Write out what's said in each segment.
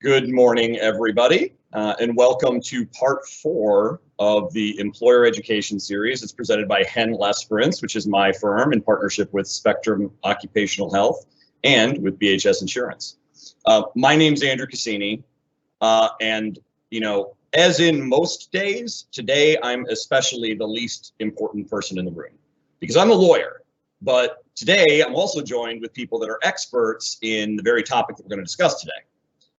Good morning, everybody, and welcome to part 4 of the Employer Education Series. It's presented by Hen Lesperance, which is my firm in partnership with Spectrum Occupational Health and with BHS Insurance. My name's Andrew Cassini, and as in most days, today I'm especially the least important person in the room because I'm a lawyer. But today I'm also joined with people that are experts in the very topic that we're going to discuss today.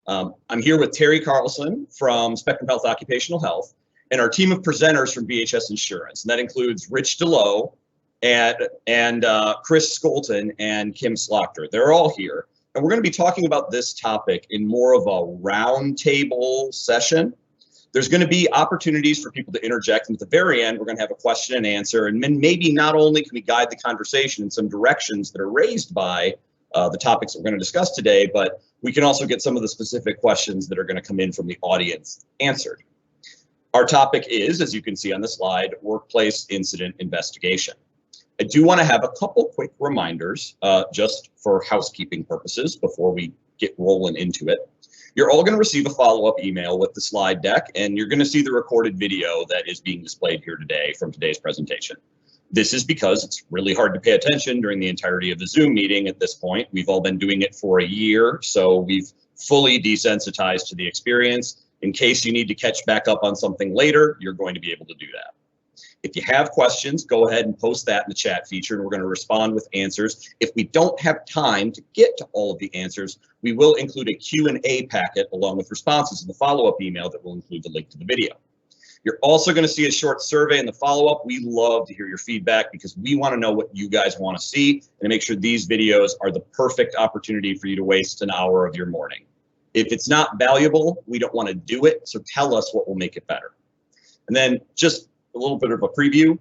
I'm here with Terry Carlson from Spectrum Health Occupational Health and our team of presenters from BHS Insurance. And that includes Rich DeLoe and Chris Skolton and Kim Slaughter. They're all here. And we're going to be talking about this topic in more of a roundtable session. There's going to be opportunities for people to interject. And at the very end, we're going to have a question and answer. And then maybe not only can we guide the conversation in some directions that are raised by the topics that we're going to discuss today, but we can also get some of the specific questions that are going to come in from the audience answered. Our topic is, as you can see on the slide, workplace incident investigation. I do want to have a couple quick reminders just for housekeeping purposes before we get rolling into it. You're all going to receive a follow-up email with the slide deck, and you're going to see the recorded video that is being displayed here today from today's presentation. This is because it's really hard to pay attention during the entirety of the Zoom meeting at this point. We've all been doing it for a year, so we've fully desensitized to the experience. In case you need to catch back up on something later, you're going to be able to do that. If you have questions, go ahead and post that in the chat feature, and we're going to respond with answers. If we don't have time to get to all of the answers, we will include a Q&A packet along with responses in the follow-up email that will include the link to the video. You're also going to see a short survey in the follow-up. We love to hear your feedback because we want to know what you guys want to see and make sure these videos are the perfect opportunity for you to waste an hour of your morning. If it's not valuable, we don't want to do it, so tell us what will make it better. And then just a little bit of a preview.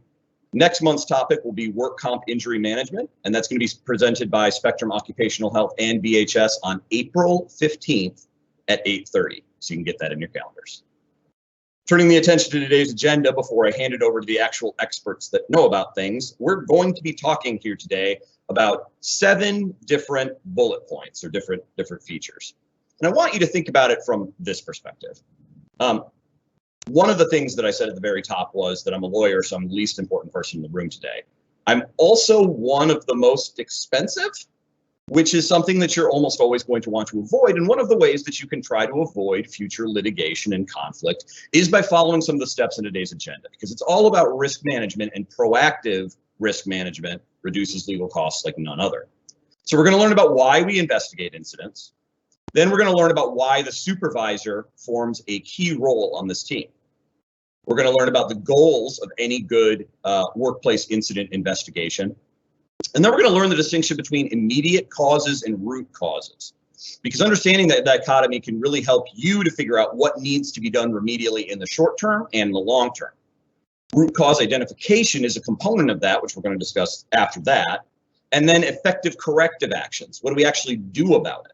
Next month's topic will be work comp injury management, and that's going to be presented by Spectrum Occupational Health and BHS on April 15th at 8:30, so you can get that in your calendars. Turning the attention to today's agenda before I hand it over to the actual experts that know about things, we're going to be talking here today about 7 different bullet points or different features. And I want you to think about it from this perspective. One of the things that I said at the very top was that I'm a lawyer, so I'm the least important person in the room today. I'm also one of the most expensive, which is something that you're almost always going to want to avoid. And one of the ways that you can try to avoid future litigation and conflict is by following some of the steps in today's agenda, because it's all about risk management, and proactive risk management reduces legal costs like none other. So we're going to learn about why we investigate incidents. Then we're going to learn about why the supervisor forms a key role on this team. We're going to learn about the goals of any good workplace incident investigation. And then we're going to learn the distinction between immediate causes and root causes, because understanding that dichotomy can really help you to figure out what needs to be done remedially in the short term and in the long term. Root cause identification is a component of that, which we're going to discuss after that. And then effective corrective actions. What do we actually do about it?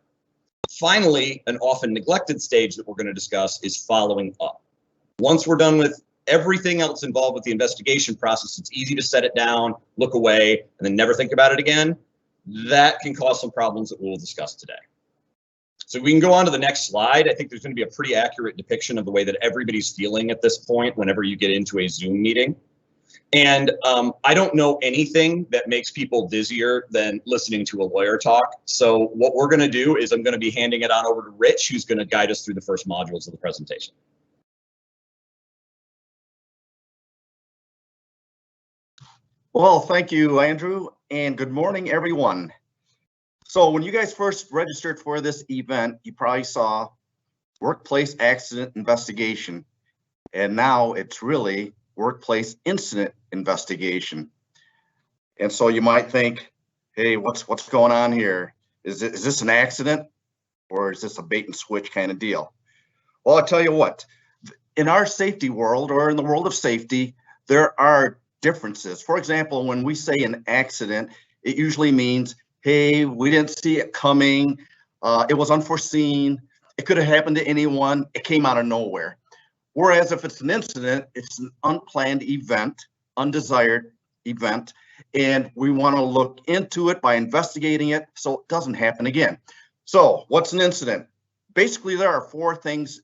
Finally, an often neglected stage that we're going to discuss is following up. Once we're done with everything else involved with the investigation process, it's easy to set it down, look away, and then never think about it again. That can cause some problems that we'll discuss today. So we can go on to the next slide. I think there's going to be a pretty accurate depiction of the way that everybody's feeling at this point whenever you get into a Zoom meeting. And I don't know anything that makes people dizzier than listening to a lawyer talk. So what we're going to do is I'm going to be handing it on over to Rich, who's going to guide us through the first modules of the presentation. Well, thank you, Andrew, and good morning, everyone. So when you guys first registered for this event, you probably saw workplace accident investigation, and now it's really workplace incident investigation. And so you might think, hey, what's going on here? Is this an accident, or is this a bait and switch kind of deal? Well, I'll tell you what, in our safety world, or in the world of safety, there are differences. For example, when we say an accident, it usually means, hey, we didn't see it coming, it was unforeseen, it could have happened to anyone, it came out of nowhere. Whereas if it's an incident, it's an unplanned event, undesired event, and we want to look into it by investigating it so it doesn't happen again. So what's an incident? basically there are four things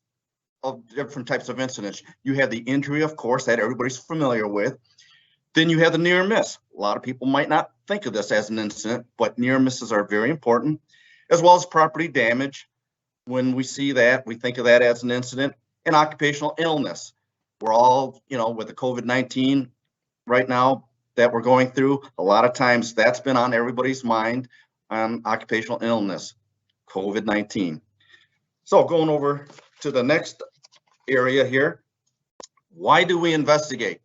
of different types of incidents. You have the injury, of course, that everybody's familiar with. Then you have the near miss. A lot of people might not think of this as an incident, but near misses are very important, as well as property damage. When we see that, we think of that as an incident. And occupational illness. We're all, with the COVID-19 right now that we're going through, a lot of times that's been on everybody's mind on occupational illness, COVID-19. So going over to the next area here, why do we investigate,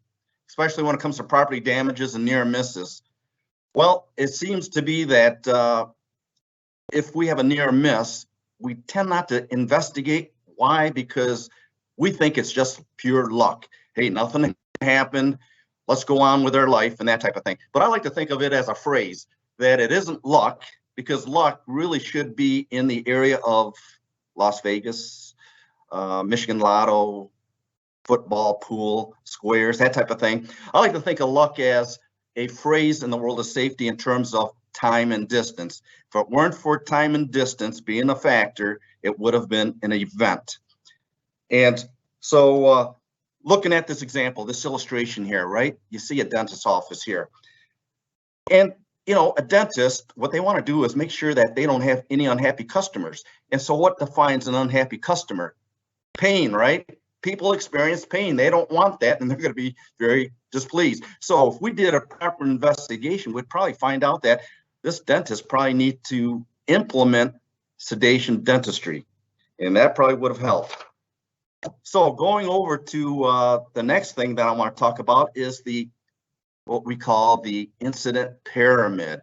especially when it comes to property damages and near misses? Well, it seems to be that if we have a near miss, we tend not to investigate. Why? Because we think it's just pure luck. Hey, nothing happened. Let's go on with our life and that type of thing. But I like to think of it as a phrase that it isn't luck, because luck really should be in the area of Las Vegas, Michigan Lotto, football, pool, squares, that type of thing. I like to think of luck as a phrase in the world of safety in terms of time and distance. If it weren't for time and distance being a factor, it would have been an event. And so looking at this example, this illustration here, right? You see a dentist's office here. And, a dentist, what they want to do is make sure that they don't have any unhappy customers. And so what defines an unhappy customer? Pain, right? People experience pain. They don't want that, and they're going to be very displeased. So if we did a proper investigation, we'd probably find out that this dentist probably need to implement sedation dentistry, and that probably would have helped. So going over to the next thing that I want to talk about is what we call the incident pyramid.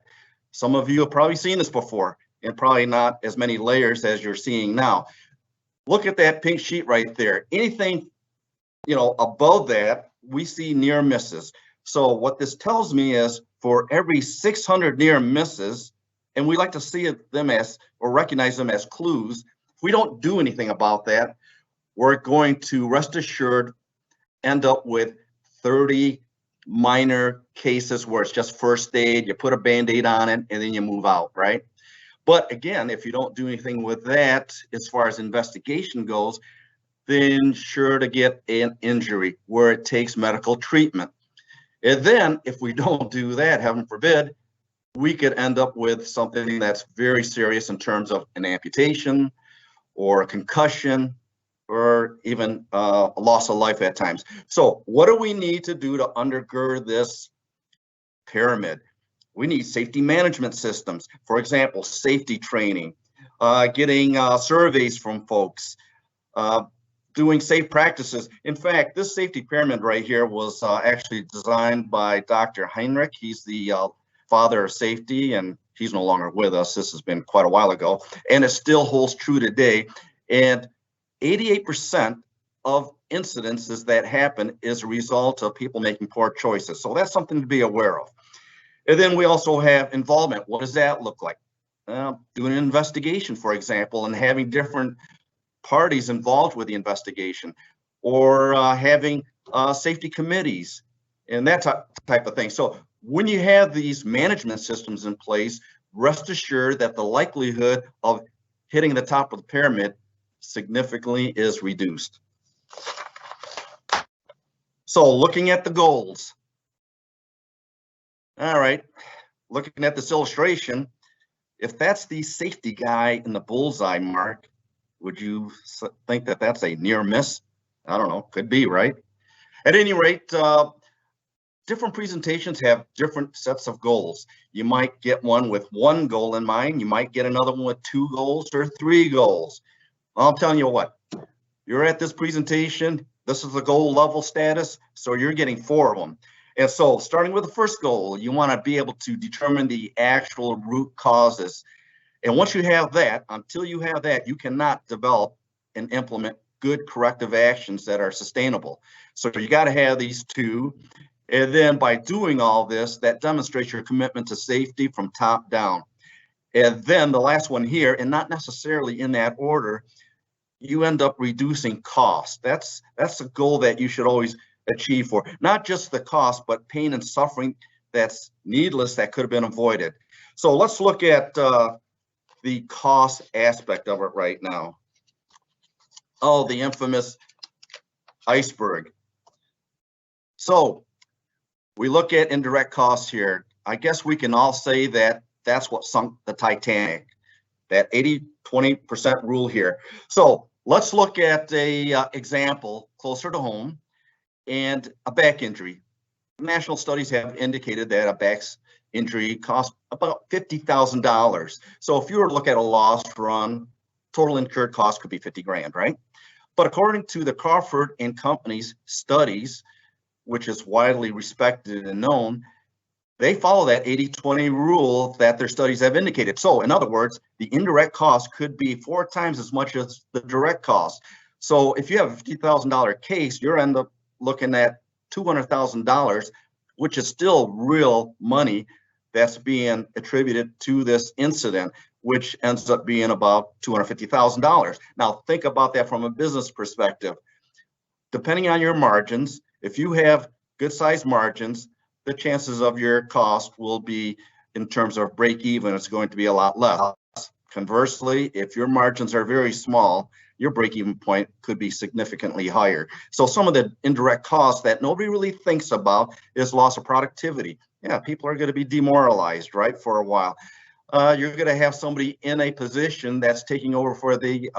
Some of you have probably seen this before, and probably not as many layers as you're seeing now. Look at that pink sheet right there. Anything, above that, we see near misses. So what this tells me is for every 600 near misses, and we like to see them as, or recognize them as clues, if we don't do anything about that, we're going to, rest assured, end up with 30 minor cases where it's just first aid, you put a Band-Aid on it, and then you move out, right? But again, if you don't do anything with that, as far as investigation goes, then sure to get an injury where it takes medical treatment. And then if we don't do that, heaven forbid, we could end up with something that's very serious in terms of an amputation or a concussion, or even a loss of life at times. So what do we need to do to undergird this pyramid? We need safety management systems. For example, safety training, getting surveys from folks, doing safe practices. In fact, this safety pyramid right here was actually designed by Dr. Heinrich. He's the father of safety, and he's no longer with us. This has been quite a while ago, and it still holds true today. And 88% of incidences that happen is a result of people making poor choices. So that's something to be aware of. And then we also have involvement. What does that look like? Doing an investigation, for example, and having different parties involved with the investigation, or having safety committees and that type of thing. So when you have these management systems in place, rest assured that the likelihood of hitting the top of the pyramid significantly is reduced. So looking at the goals. All right, looking at this illustration, if that's the safety guy in the bullseye mark, would you think that that's a near miss? I don't know, could be, right? At any rate, different presentations have different sets of goals. You might get one with one goal in mind. You might get another one with 2 goals or 3 goals. I'm telling you what, you're at this presentation, this is the goal level status, so you're getting 4 of them. And so starting with the first goal, you want to be able to determine the actual root causes. And once you have that, until you have that, you cannot develop and implement good corrective actions that are sustainable. So you got to have these 2. And then by doing all this, that demonstrates your commitment to safety from top down. And then the last one here, and not necessarily in that order, you end up reducing cost. That's a goal that you should always achieve for. Not just the cost, but pain and suffering that's needless that could have been avoided. So let's look at the cost aspect of it right now. Oh, the infamous iceberg. So we look at indirect costs here. I guess we can all say that that's what sunk the Titanic, that 80-20% rule here. So let's look at a example closer to home, and a back injury. National studies have indicated that a back injury costs about $50,000. So if you were to look at a loss run, total incurred cost could be 50 grand, right? But according to the Crawford and Company's studies, which is widely respected and known, they follow that 80-20 rule that their studies have indicated. So in other words, the indirect cost could be 4 times as much as the direct cost. So if you have a $50,000 case, you're end up looking at $200,000, which is still real money that's being attributed to this incident, which ends up being about $250,000. Now think about that from a business perspective. Depending on your margins, if you have good sized margins, the chances of your cost will be, in terms of break even, it's going to be a lot less. Conversely, if your margins are very small, your break even point could be significantly higher. So some of the indirect costs that nobody really thinks about is loss of productivity. Yeah, people are going to be demoralized, right, for a while. You're going to have somebody in a position that's taking over for the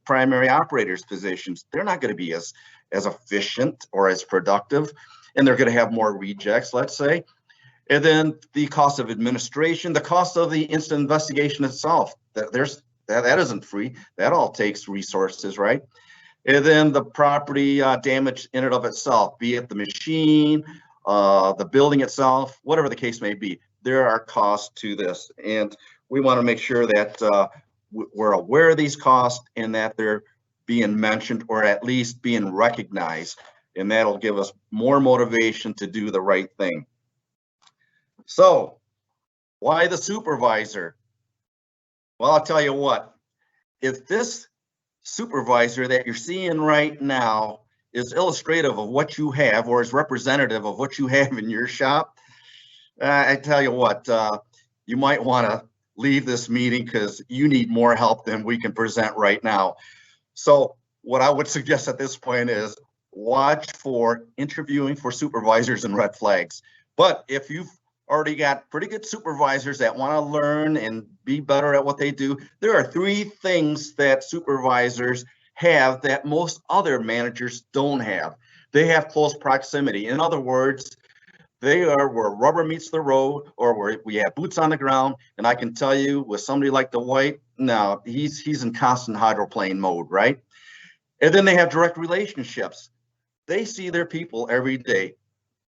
primary operator's positions. They're not going to be as efficient or as productive, and they're going to have more rejects, let's say. And then the cost of administration, the cost of the instant investigation itself, that isn't free. That all takes resources, right? And then the property damage in and of itself, be it the machine, the building itself, whatever the case may be, there are costs to this. And we want to make sure that we're aware of these costs and that they're being mentioned or at least being recognized. And that'll give us more motivation to do the right thing. So why the supervisor? Well, I'll tell you what, if this supervisor that you're seeing right now is illustrative of what you have or is representative of what you have in your shop, I tell you what, you might want to leave this meeting because you need more help than we can present right now. So what I would suggest at this point is watch for interviewing for supervisors and red flags. But if you've already got pretty good supervisors that want to learn and be better at what they do, there are 3 things that supervisors have that most other managers don't have. They have close proximity. In other words, they are where rubber meets the road, or where we have boots on the ground. And I can tell you with somebody like Dwight, no, he's in constant hydroplane mode, right? And then they have direct relationships. They see their people every day,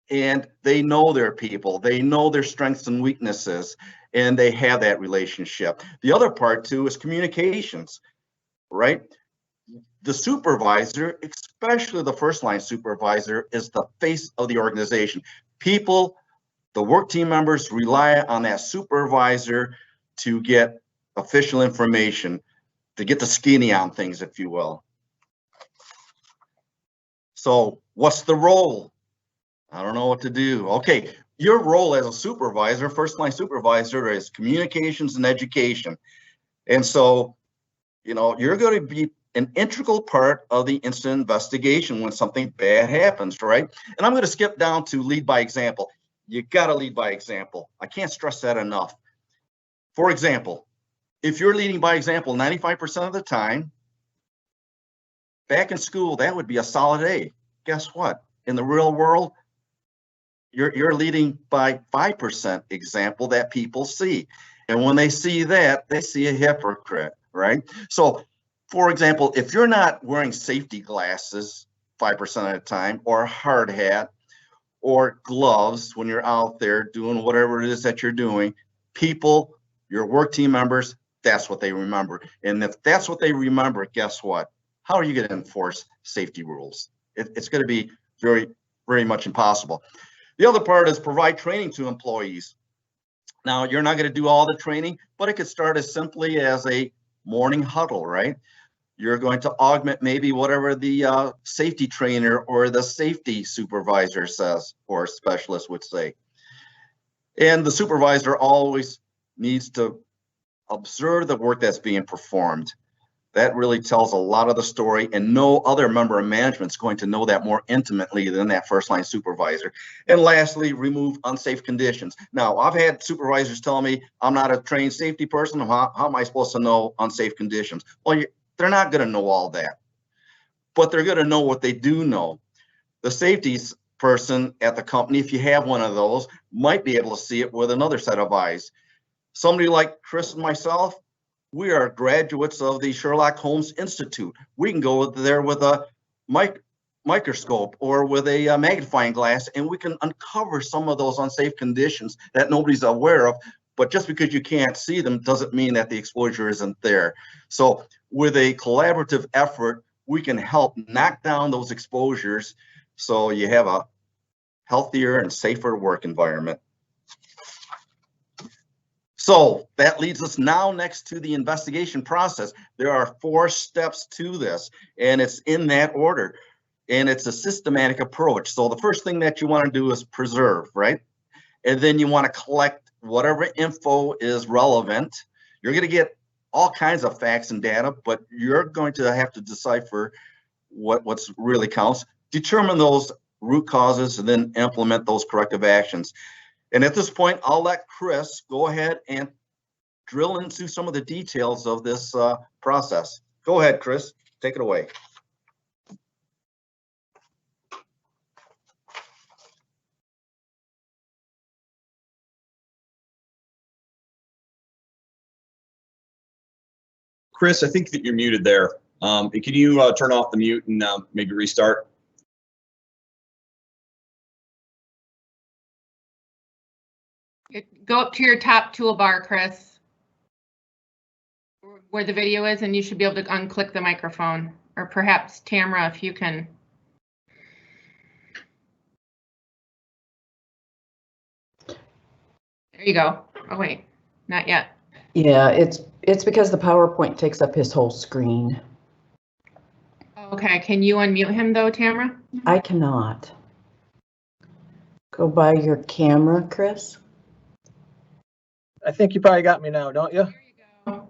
and they know their people. They know their strengths and weaknesses, and they have that relationship. The other part too is communications, right? The supervisor, especially the first line supervisor, is the face of the organization. People, the work team members rely on that supervisor to get official information, to get the skinny on things, if you will. So what's the role? I don't know what to do. Okay, your role as a supervisor, first line supervisor, is communications and education. And so, you're going to be an integral part of the incident investigation when something bad happens, right? And I'm going to skip down to lead by example. You got to lead by example. I can't stress that enough. For example, if you're leading by example 95% of the time, back in school, that would be a solid A. Guess what? In the real world, you're leading by 5% example that people see. And when they see that, they see a hypocrite, right? So, for example, if you're not wearing safety glasses 5% of the time, or a hard hat, or gloves when you're out there doing whatever it is that you're doing, people, your work team members, that's what they remember. And if that's what they remember, guess what? How are you going to enforce safety rules? It's going to be very, very much impossible. The other part is provide training to employees. Now, you're not going to do all the training, but it could start as simply as a morning huddle, right? You're going to augment maybe whatever the safety trainer or the safety supervisor says, or specialist would say. And the supervisor always needs to observe the work that's being performed. That really tells a lot of the story, and no other member of management is going to know that more intimately than that first line supervisor. And lastly, remove unsafe conditions. Now, I've had supervisors tell me, I'm not a trained safety person. How am I supposed to know unsafe conditions? Well, they're not going to know all that, but they're going to know what they do know. The safety person at the company, if you have one of those, might be able to see it with another set of eyes. Somebody like Chris and myself, we are graduates of the Sherlock Holmes Institute. We can go there with a microscope or with a magnifying glass, and we can uncover some of those unsafe conditions that nobody's aware of. But just because you can't see them doesn't mean that the exposure isn't there. So with a collaborative effort, we can help knock down those exposures so you have a healthier and safer work environment. So that leads us now next to the investigation process. There are 4 steps to this, and it's in that order, and it's a systematic approach. So the first thing that you want to do is preserve, right? And then you want to collect whatever info is relevant. You're going to get all kinds of facts and data, but you're going to have to decipher what's really counts, determine those root causes, and then implement those corrective actions. And at this point, I'll let Chris go ahead and drill into some of the details of this process. Go ahead, Chris, take it away. Chris, I think that you're muted there. Can you turn off the mute and maybe restart? Go up to your top toolbar, Chris, where the video is, and you should be able to unclick the microphone, or perhaps Tamara, if you can. There you go. Oh wait, not yet. Yeah, it's because the PowerPoint takes up his whole screen. Okay, can you unmute him though, Tamara? I cannot. Go by your camera, Chris. I think you probably got me now, don't you? There you go.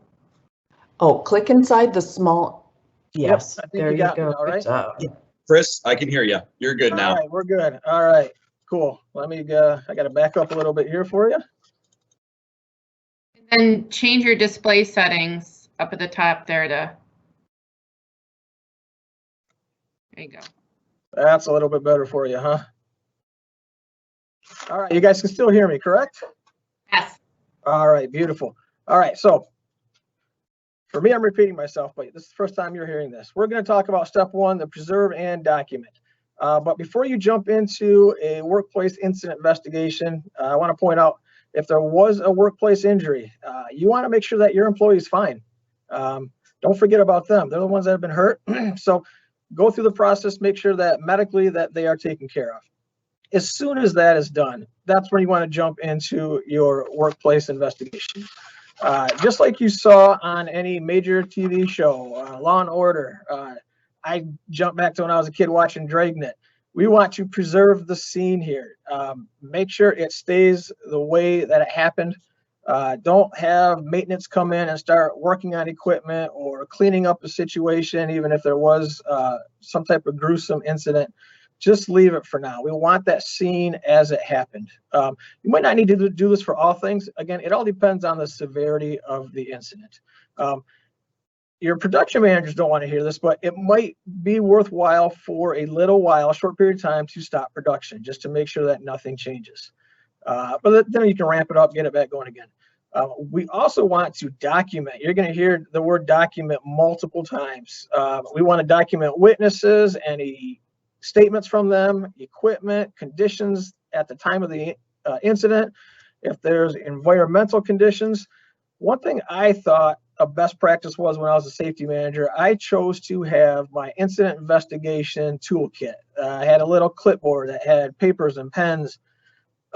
Oh, click inside the small. Yes, I think there you got me go. now, right? Good job. Chris, I can hear you. You're good now. All right, we're good. All right, cool. Let me, I got to back up a little bit here for you. And then change your display settings up at the top there to. There you go. That's a little bit better for you, huh? All right, you guys can still hear me, correct? Yes. All right, beautiful. All right, so for me, I'm repeating myself, but this is the first time you're hearing this. We're going to talk about step 1, the preserve and document. But before you jump into a workplace incident investigation, I want to point out, if there was a workplace injury, you want to make sure that your employee is fine. Don't forget about them. They're the ones that have been hurt. So go through the process, make sure that medically that they are taken care of. As soon as that is done, that's when you want to jump into your workplace investigation. Just like you saw on any major TV show, Law and Order, I jumped back to when I was a kid watching Dragnet. We want to preserve the scene here. Make sure it stays the way that it happened. Don't have maintenance come in and start working on equipment or cleaning up a situation, even if there was some type of gruesome incident. Just leave it for now. We want that scene as it happened. You might not need to do this for all things. Again, it all depends on the severity of the incident. Your production managers don't want to hear this, but it might be worthwhile for a little while, a short period of time, to stop production just to make sure that nothing changes. But then you can ramp it up, get it back going again. We also want to document. You're going to hear the word document multiple times. We want to document witnesses, any statements from them, equipment, conditions at the time of the incident. If there's environmental conditions, one thing I thought a best practice was when I was a safety manager, I chose to have my incident investigation toolkit. I had a little clipboard that had papers and pens.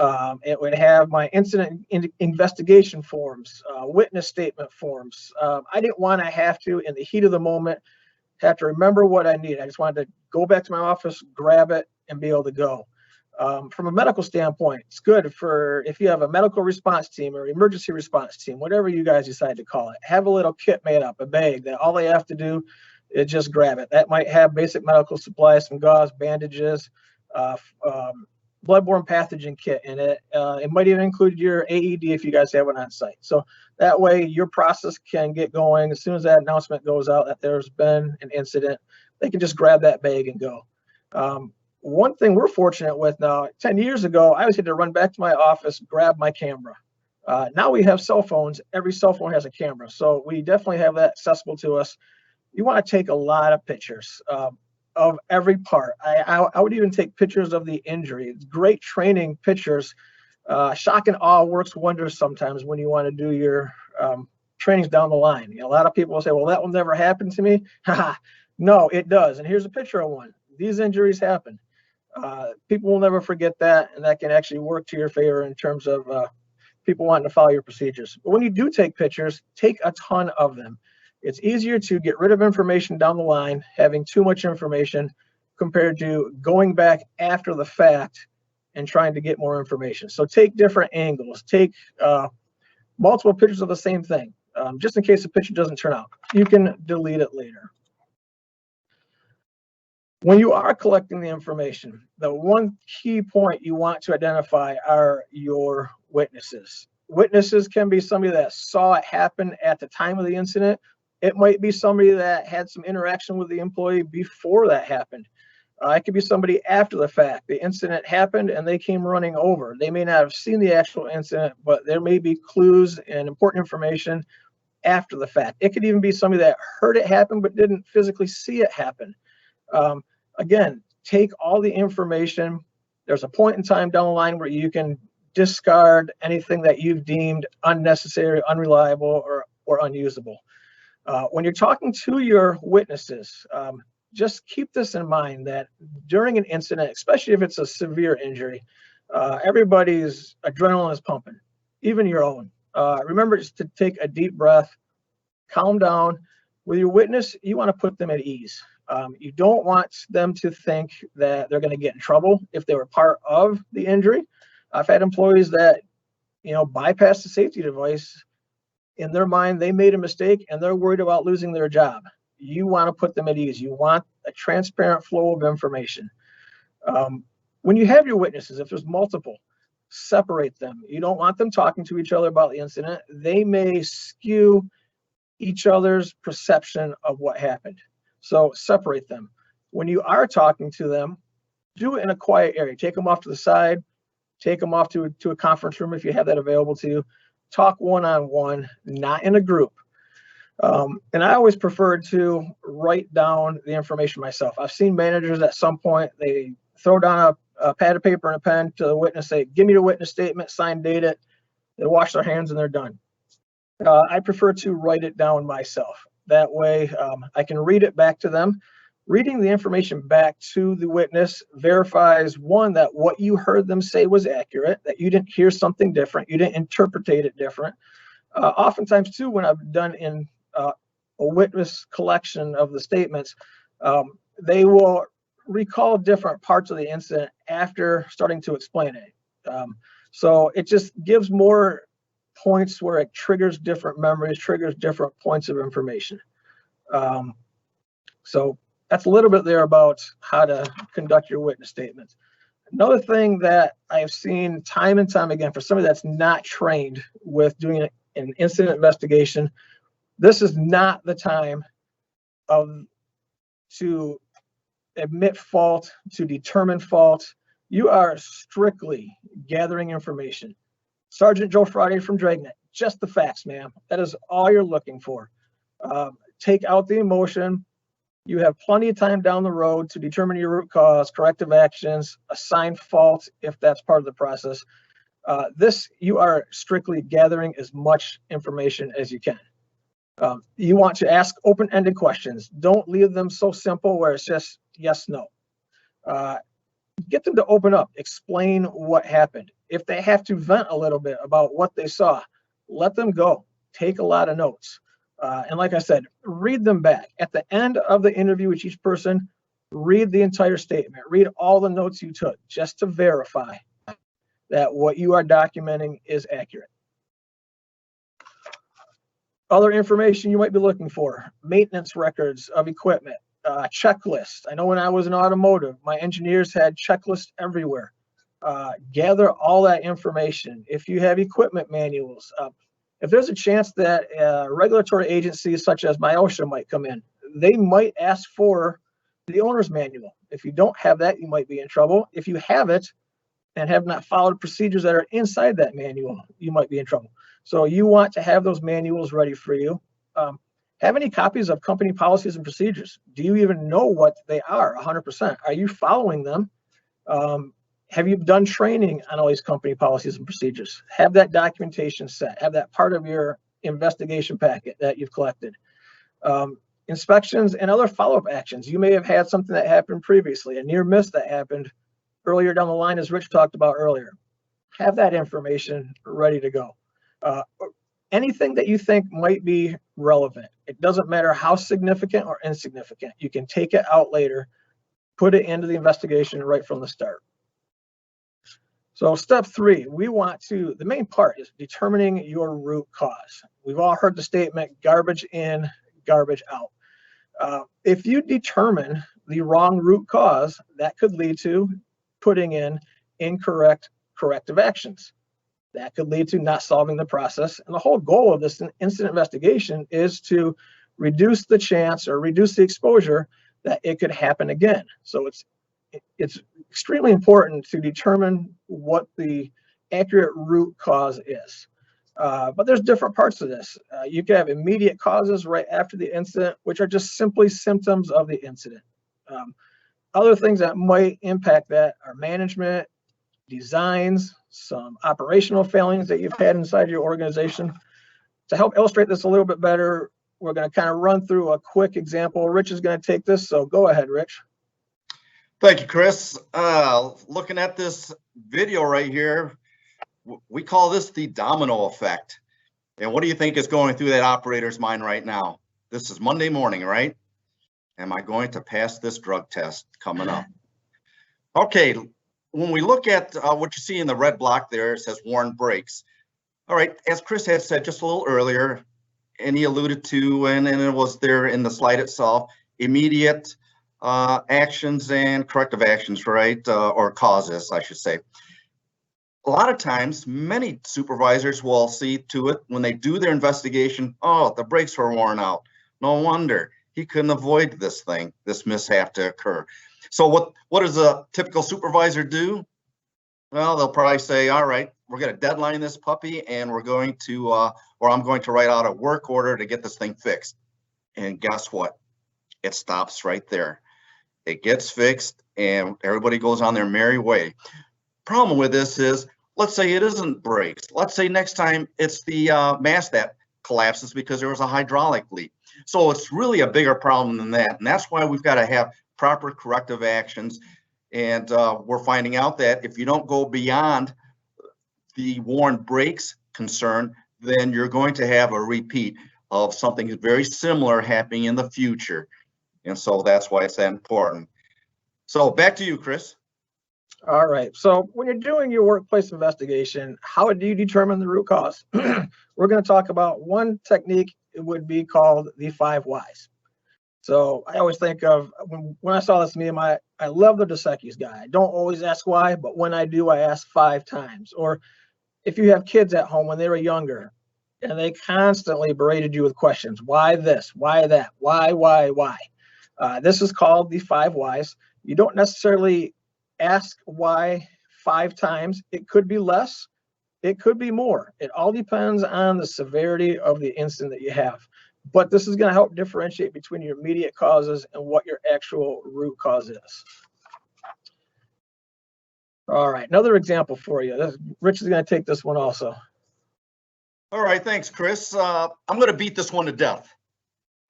It would have my incident investigation forms, witness statement forms. I didn't want to have to, in the heat of the moment, have to remember what I needed. I just wanted to go back to my office, grab it, and be able to go. From a medical standpoint, it's good for if you have a medical response team or emergency response team, whatever you guys decide to call it. Have a little kit made up, a bag that all they have to do is just grab it. That might have basic medical supplies, some gauze, bandages, bloodborne pathogen kit in it. It might even include your AED if you guys have one on site. So that way your process can get going. As soon as that announcement goes out that there's been an incident, they can just grab that bag and go. One thing we're fortunate with now, 10 years ago, I always had to run back to my office, grab my camera. Now we have cell phones. Every cell phone has a camera. So we definitely have that accessible to us. You want to take a lot of pictures of every part. I would even take pictures of the injury. It's great training pictures. Shock and awe works wonders sometimes when you want to do your trainings down the line. A lot of people will say, well, that will never happen to me. No, it does. And here's a picture of one. These injuries happen. People will never forget that, and that can actually work to your favor in terms of people wanting to follow your procedures. But when you do take pictures, take a ton of them. It's easier to get rid of information down the line, having too much information, compared to going back after the fact and trying to get more information. So take different angles, take multiple pictures of the same thing, just in case the picture doesn't turn out. You can delete it later. When you are collecting the information, the one key point you want to identify are your witnesses. Witnesses can be somebody that saw it happen at the time of the incident. It might be somebody that had some interaction with the employee before that happened. It could be somebody after the fact. The incident happened and they came running over. They may not have seen the actual incident, but there may be clues and important information after the fact. It could even be somebody that heard it happen but didn't physically see it happen. Again, take all the information. There's a point in time down the line where you can discard anything that you've deemed unnecessary, unreliable, or unusable. When you're talking to your witnesses, just keep this in mind that during an incident, especially if it's a severe injury, everybody's adrenaline is pumping, even your own. Remember just to take a deep breath, calm down. With your witness, you want to put them at ease. You don't want them to think that they're going to get in trouble if they were part of the injury. I've had employees that, bypass the safety device. In their mind, they made a mistake and they're worried about losing their job. You want to put them at ease. You want a transparent flow of information. When you have your witnesses, if there's multiple, separate them. You don't want them talking to each other about the incident. They may skew each other's perception of what happened. So separate them. When you are talking to them, do it in a quiet area. Take them off to the side, take them off to a conference room if you have that available to you. Talk one-on-one, not in a group. And I always prefer to write down the information myself. I've seen managers at some point, they throw down a pad of paper and a pen to the witness, say, give me the witness statement, sign, date it. They wash their hands and they're done. I prefer to write it down myself. That way I can read it back to them. Reading the information back to the witness verifies, one, that what you heard them say was accurate, that you didn't hear something different, you didn't interpretate it different. Oftentimes, too, when I've done in a witness collection of the statements, they will recall different parts of the incident after starting to explain it. So it just gives more points where it triggers different memories, triggers different points of information. So that's a little bit there about how to conduct your witness statements. Another thing that I've seen time and time again for somebody that's not trained with doing an incident investigation, this is not the time to admit fault, to determine fault. You are strictly gathering information. Sergeant Joe Friday from Dragnet, just the facts, ma'am. That is all you're looking for. Take out the emotion. You have plenty of time down the road to determine your root cause, corrective actions, assign fault if that's part of the process. You are strictly gathering as much information as you can. You want to ask open-ended questions. Don't leave them so simple where it's just yes, no. Get them to open up, explain what happened. If they have to vent a little bit about what they saw, let them go. Take a lot of notes. And like I said, read them back. At the end of the interview with each person, read the entire statement, read all the notes you took just to verify that what you are documenting is accurate. Other information you might be looking for: maintenance records of equipment, checklists. I know when I was in automotive, my engineers had checklists everywhere. Gather all that information. If you have equipment manuals, if there's a chance that regulatory agencies such as MIOSHA might come in, they might ask for the owner's manual. If you don't have that, you might be in trouble. If you have it and have not followed procedures that are inside that manual, you might be in trouble. So you want to have those manuals ready for you. Have any copies of company policies and procedures? Do you even know what they are 100%? Are you following them? Have you done training on all these company policies and procedures? Have that documentation set. Have that part of your investigation packet that you've collected. Inspections and other follow-up actions. You may have had something that happened previously, a near miss that happened earlier down the line, as Rich talked about earlier. Have that information ready to go. Anything that you think might be relevant. It doesn't matter how significant or insignificant. You can take it out later, put it into the investigation right from the start. So step 3, the main part is determining your root cause. We've all heard the statement, garbage in, garbage out. If you determine the wrong root cause, that could lead to putting in incorrect corrective actions. That could lead to not solving the process. And the whole goal of this incident investigation is to reduce the chance or reduce the exposure that it could happen again. So it's extremely important to determine what the accurate root cause is. But there's different parts of this. You can have immediate causes right after the incident, which are just simply symptoms of the incident. Other things that might impact that are management, designs, some operational failings that you've had inside your organization. To help illustrate this a little bit better, we're going to kind of run through a quick example. Rich is going to take this, so go ahead, Rich. Thank you, Chris. Looking at this video right here, we call this the domino effect. And what do you think is going through that operator's mind right now? This is Monday morning, right? Am I going to pass this drug test coming up? Okay, when we look at what you see in the red block there, it says warn brakes. All right, as Chris had said just a little earlier, and he alluded to, and it was there in the slide itself, immediate actions and corrective actions, right? Or causes, I should say. A lot of times, many supervisors will see to it when they do their investigation, oh, the brakes were worn out. No wonder he couldn't avoid this mishap to occur. So what does a typical supervisor do? Well, they'll probably say, all right, we're going to deadline this puppy and we're going to, or I'm going to write out a work order to get this thing fixed. And guess what? It stops right there. It gets fixed and everybody goes on their merry way. Problem with this is, let's say it isn't brakes. Let's say next time it's the mast that collapses because there was a hydraulic leak. So it's really a bigger problem than that. And that's why we've got to have proper corrective actions. And we're finding out that if you don't go beyond the worn brakes concern, then you're going to have a repeat of something very similar happening in the future. And so that's why it's that important. So back to you, Chris. All right. So when you're doing your workplace investigation, how do you determine the root cause? We're going to talk about one technique. It would be called the 5 whys. So I always think of when I saw this meme, I love the Dos Equis guy. I don't always ask why, but when I do, I ask 5 times. Or if you have kids at home when they were younger and they constantly berated you with questions, why this, why that, why? This is called the 5 whys. You don't necessarily ask why 5 times. It could be less, it could be more. It all depends on the severity of the incident that you have. But this is going to help differentiate between your immediate causes and what your actual root cause is. All right, another example for you. Rich is going to take this one also. All right, thanks, Chris. I'm going to beat this one to death.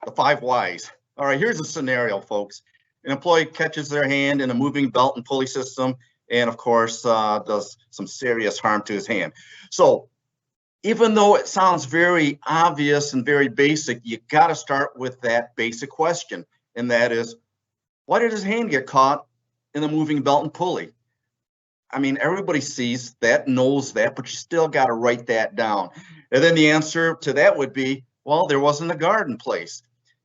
The 5 whys. All right, here's a scenario, folks. An employee catches their hand in a moving belt and pulley system, and of course, does some serious harm to his hand. So even though it sounds very obvious and very basic, you got to start with that basic question. And that is, why did his hand get caught in the moving belt and pulley? I mean, everybody sees that, knows that, but you still got to write that down. And then the answer to that would be, well, there wasn't a guard in place.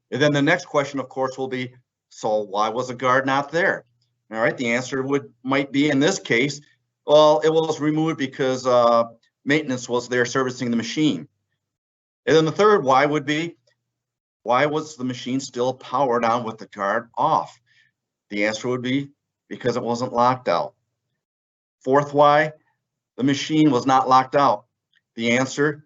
And then the next question, of course, will be, so why was a guard not there? All right, the answer might be in this case, well, it was removed because maintenance was there servicing the machine. And then the third why would be, why was the machine still powered on with the guard off? The answer would be because it wasn't locked out. Fourth why, the machine was not locked out. The answer,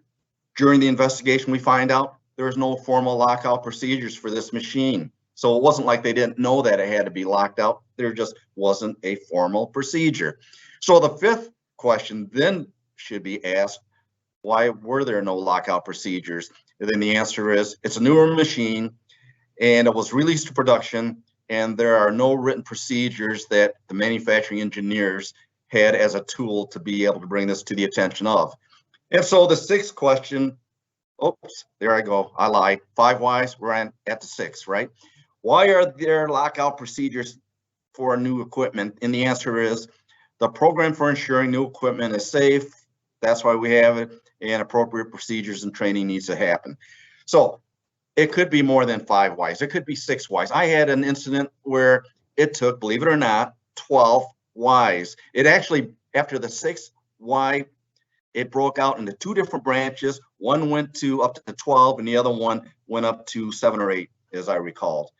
during the investigation, we find out there was no formal lockout procedures for this machine. So it wasn't like they didn't know that it had to be locked out. There just wasn't a formal procedure. So the fifth question then should be asked, why were there no lockout procedures? And then the answer is, it's a newer machine and it was released to production, and there are no written procedures that the manufacturing engineers had as a tool to be able to bring this to the attention of. And so the sixth question, oops, there I go, I lied. 5 whys, we're at the 6, right? Why are there lockout procedures for new equipment? And the answer is, the program for ensuring new equipment is safe, that's why we have it, and appropriate procedures and training needs to happen. So it could be more than 5 whys, it could be 6 whys. I had an incident where it took, believe it or not, 12 whys. It actually, after the 6th why, it broke out into 2 different branches. One went to up to 12 and the other one went up to 7 or 8, as I recalled.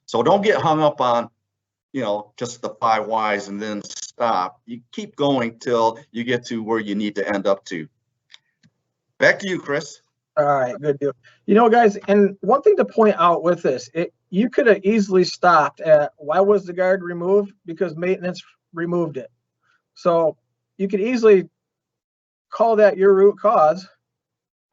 So don't get hung up on, you know, just the 5 whys and then stop. You keep going till you get to where you need to end up to. Back to you, Chris. All right, good deal. You know, guys, and one thing to point out with this, you could have easily stopped at, why was the guard removed? Because maintenance removed it. So you could easily call that your root cause.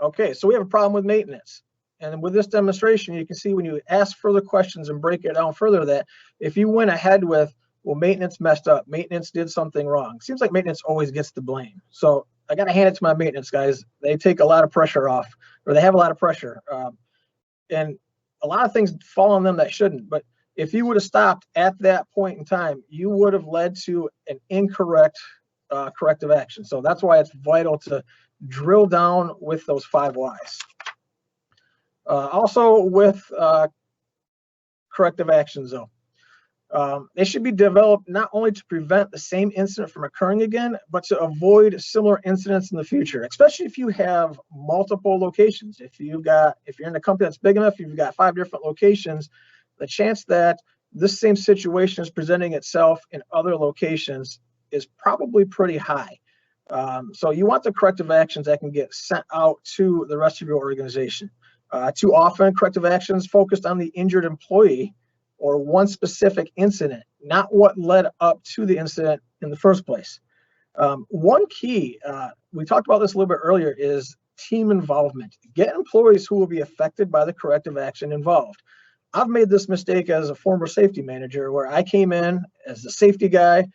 Okay, so we have a problem with maintenance. And with this demonstration, you can see when you ask further questions and break it down further, that if you went ahead with, well, maintenance messed up, maintenance did something wrong. Seems like maintenance always gets the blame. So I got to hand it to my maintenance guys. They take a lot of pressure off, or they have a lot of pressure. And a lot of things fall on them that shouldn't. But if you would have stopped at that point in time, you would have led to an incorrect corrective action. So that's why it's vital to drill down with those 5 whys. Also with corrective actions, though, they should be developed not only to prevent the same incident from occurring again, but to avoid similar incidents in the future, especially if you have multiple locations. If you're in a company that's big enough, you've got 5 different locations, the chance that this same situation is presenting itself in other locations is probably pretty high. So you want the corrective actions that can get sent out to the rest of your organization. Too often, corrective actions focused on the injured employee or one specific incident, not what led up to the incident in the first place. One key, we talked about this a little bit earlier, is team involvement. Get employees who will be affected by the corrective action involved. I've made this mistake as a former safety manager, where I came in as the safety guy,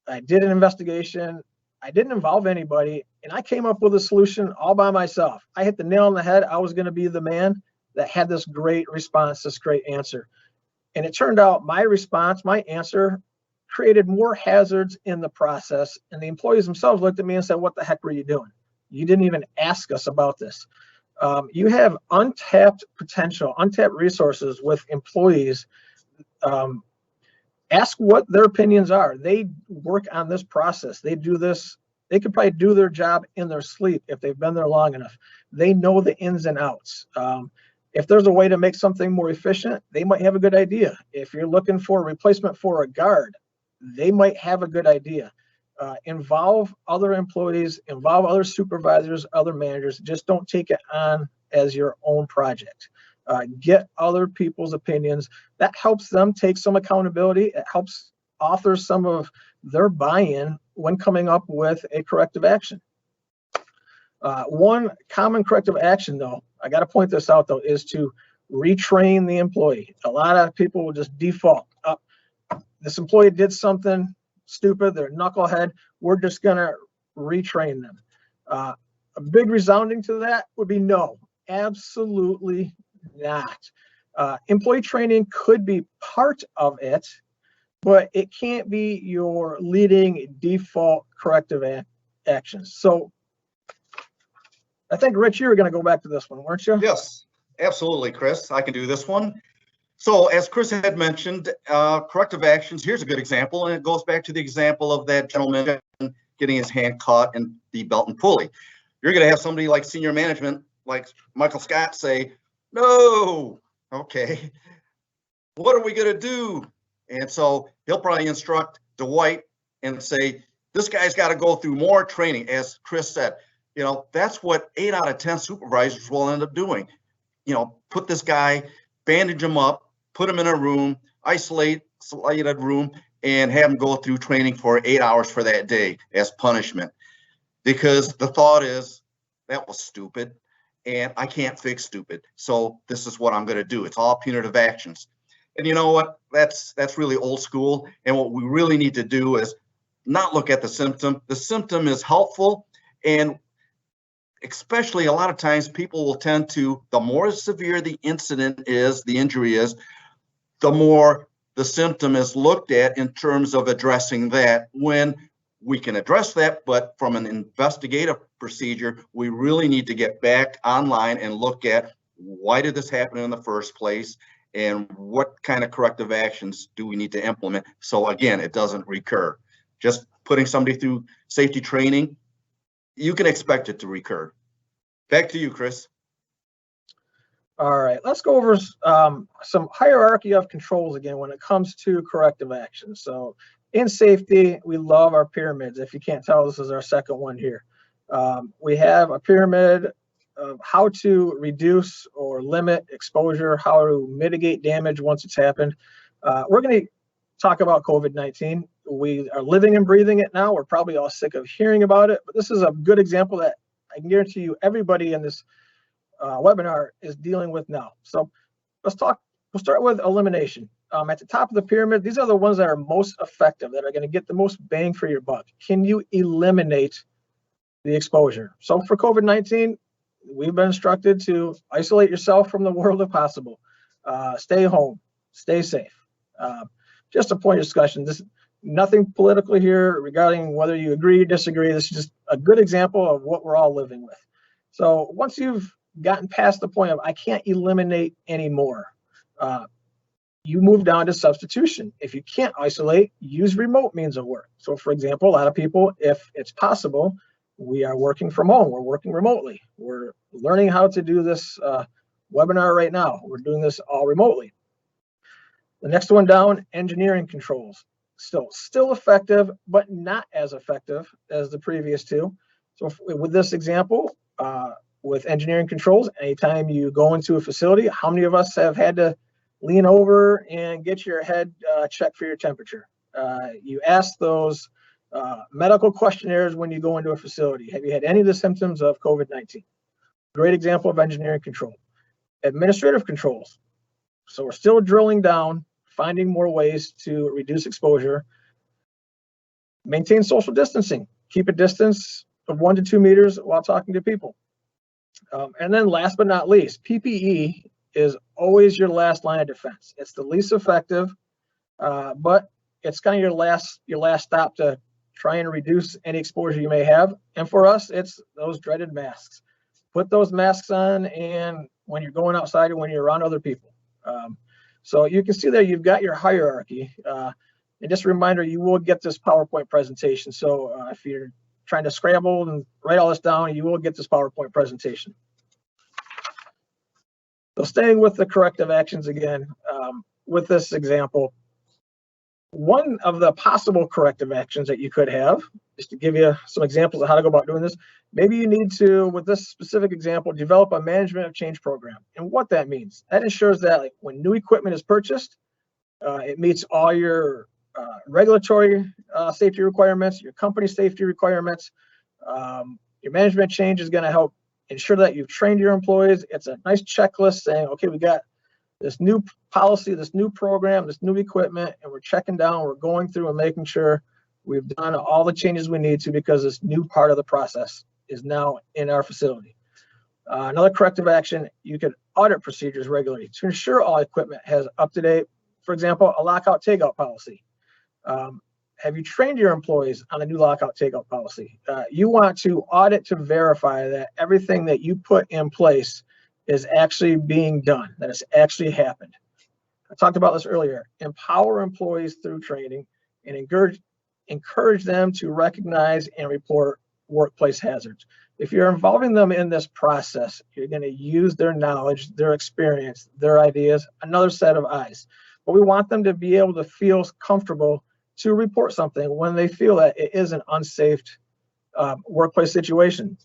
I did an investigation, I didn't involve anybody, and I came up with a solution all by myself. I hit the nail on the head. I was going to be the man that had this great response, this great answer. And it turned out my response, my answer, created more hazards in the process. And the employees themselves looked at me and said, what the heck were you doing? You didn't even ask us about this. You have untapped potential, untapped resources with employees. Ask what their opinions are. They work on this process. They do this. They could probably do their job in their sleep if they've been there long enough. They know the ins and outs. If there's a way to make something more efficient, they might have a good idea. If you're looking for a replacement for a guard, they might have a good idea. Involve other employees, involve other supervisors, other managers. Just don't take it on as your own project. Get other people's opinions. That helps them take some accountability. It helps author some of their buy-in when coming up with a corrective action. One common corrective action, though, I got to point this out, though, is to retrain the employee. A lot of people will just default. This employee did something stupid, they're a knucklehead, we're just going to retrain them. A big resounding to that would be no, absolutely not. Employee training could be part of it but it can't be your leading default corrective actions. So I think, Rich, you were going to go back to this one, weren't you? Yes, absolutely, Chris. I can do this one. So as Chris had mentioned, corrective actions, here's a good example, and it goes back to the example of that gentleman getting his hand caught in the belt and pulley. You're going to have somebody like senior management, like Michael Scott, say, no, okay, what are we going to do? And so he'll probably instruct Dwight and say, this guy's got to go through more training. As Chris said, you know, that's what 8 out of 10 supervisors will end up doing. You know, put this guy, bandage him up, put him in a room, isolated room, and have him go through training for 8 hours for that day as punishment. Because the thought is, that was stupid, and I can't fix stupid. So this is what I'm going to do. It's all punitive actions. And you know what? That's really old school. And what we really need to do is not look at the symptom. The symptom is helpful, and especially a lot of times people will tend to, the more severe the incident is, the injury is, the more the symptom is looked at in terms of addressing that. When we can address that, but from an investigative procedure, we really need to get back online and look at why did this happen in the first place, and what kind of corrective actions do we need to implement so, again, it doesn't recur. Just putting somebody through safety training, you can expect it to recur. Back to you, Chris. All right, let's go over some hierarchy of controls again when it comes to corrective actions. So in safety, we love our pyramids. If you can't tell, this is our second one here. We have a pyramid of how to reduce or limit exposure, how to mitigate damage once it's happened. We're going to talk about COVID-19. We are living and breathing it now. We're probably all sick of hearing about it, but this is a good example that I can guarantee you everybody in this webinar is dealing with now. So we'll start with elimination. At the top of the pyramid, these are the ones that are most effective, that are going to get the most bang for your buck. Can you eliminate the exposure? So for COVID-19, we've been instructed to isolate yourself from the world if possible. Stay home, stay safe. Just a point of discussion. This nothing political here regarding whether you agree or disagree. This is just a good example of what we're all living with. So once you've gotten past the point of I can't eliminate anymore, you move down to substitution. If you can't isolate, use remote means of work. So for example, a lot of people, if it's possible, we are working from home, we're working remotely. We're learning how to do this webinar right now. We're doing this all remotely. The next one down, engineering controls. Still effective, but not as effective as the previous two. So with this example, with engineering controls, anytime you go into a facility, how many of us have had to lean over and get your head checked for your temperature? You ask those medical questionnaires when you go into a facility. Have you had any of the symptoms of COVID-19? Great example of engineering control. Administrative controls. So we're still drilling down, finding more ways to reduce exposure. Maintain social distancing. Keep a distance of 1 to 2 meters while talking to people. And then last but not least, PPE is always your last line of defense. It's the least effective, but it's kind of your last stop to try and reduce any exposure you may have. And for us, it's those dreaded masks. Put those masks on, and when you're going outside and when you're around other people. So you can see there you've got your hierarchy. And just a reminder, you will get this PowerPoint presentation. So if you're trying to scramble and write all this down, you will get this PowerPoint presentation. So staying with the corrective actions again, with this example, one of the possible corrective actions that you could have, just to give you some examples of how to go about doing this, maybe you need to, with this specific example, develop a management of change program. And what that means, that ensures that like, when new equipment is purchased, it meets all your regulatory safety requirements, your company safety requirements. Your management change is going to help ensure that you've trained your employees. It's a nice checklist saying, okay, we got this new policy, this new program, this new equipment, and we're checking down, we're going through and making sure we've done all the changes we need to, because this new part of the process is now in our facility. Another corrective action, you could audit procedures regularly to ensure all equipment has up-to-date, for example, a lockout takeout policy. Have you trained your employees on the new lockout takeout policy? You want to audit to verify that everything that you put in place is actually being done, that it's actually happened. I talked about this earlier. Empower employees through training and encourage them to recognize and report workplace hazards. If you're involving them in this process, you're going to use their knowledge, their experience, their ideas, another set of eyes. But we want them to be able to feel comfortable to report something when they feel that it is an unsafe workplace situation.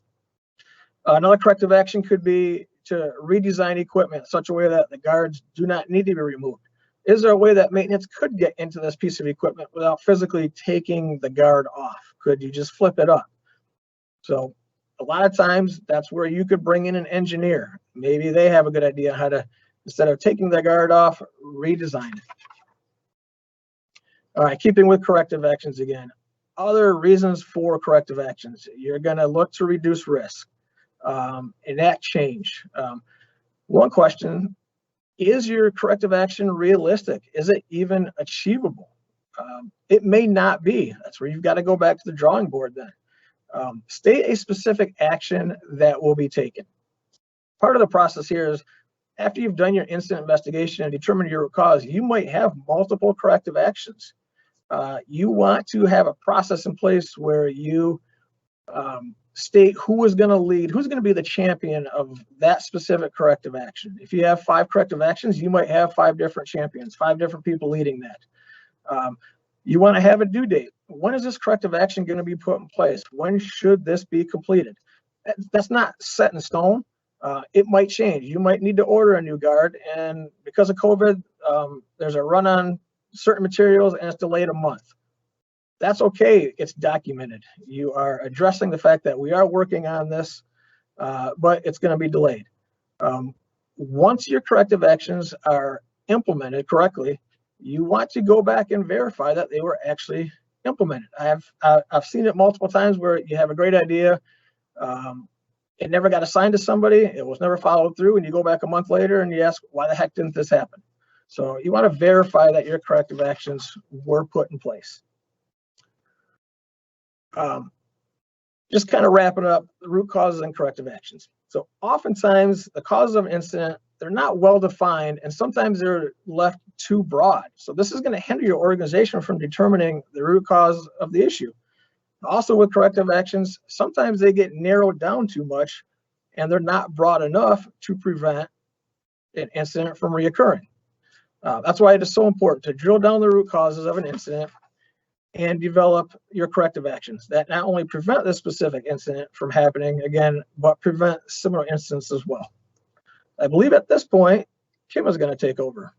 Another corrective action could be to redesign equipment in such a way that the guards do not need to be removed. Is there a way that maintenance could get into this piece of equipment without physically taking the guard off? Could you just flip it up? So a lot of times that's where you could bring in an engineer. Maybe they have a good idea how to, instead of taking the guard off, redesign it. All right, keeping with corrective actions again. Other reasons for corrective actions. You're going to look to reduce risk, enact change. One question, is your corrective action realistic? Is it even achievable? It may not be. That's where you've got to go back to the drawing board then. State a specific action that will be taken. Part of the process here is after you've done your incident investigation and determined your root cause, you might have multiple corrective actions. You want to have a process in place where you state who is going to lead, who's going to be the champion of that specific corrective action. If you have 5 corrective actions, you might have 5 different champions, 5 different people leading that. You want to have a due date. When is this corrective action going to be put in place? When should this be completed? That's not set in stone. It might change. You might need to order a new guard, and because of COVID, there's a run on certain materials and it's delayed a month. That's okay. It's documented. You are addressing the fact that we are working on this, but it's going to be delayed. Once your corrective actions are implemented correctly, you want to go back and verify that they were actually implemented. I've seen it multiple times where you have a great idea. It never got assigned to somebody. It was never followed through. And you go back a month later and you ask, why the heck didn't this happen? So you want to verify that your corrective actions were put in place. Just kind of wrapping up the root causes and corrective actions. So oftentimes the causes of an incident, they're not well defined, and sometimes they're left too broad. So this is going to hinder your organization from determining the root cause of the issue. Also with corrective actions, sometimes they get narrowed down too much and they're not broad enough to prevent an incident from reoccurring. That's why it is so important to drill down the root causes of an incident and develop your corrective actions that not only prevent this specific incident from happening again, but prevent similar incidents as well. I believe at this point, Kim is going to take over.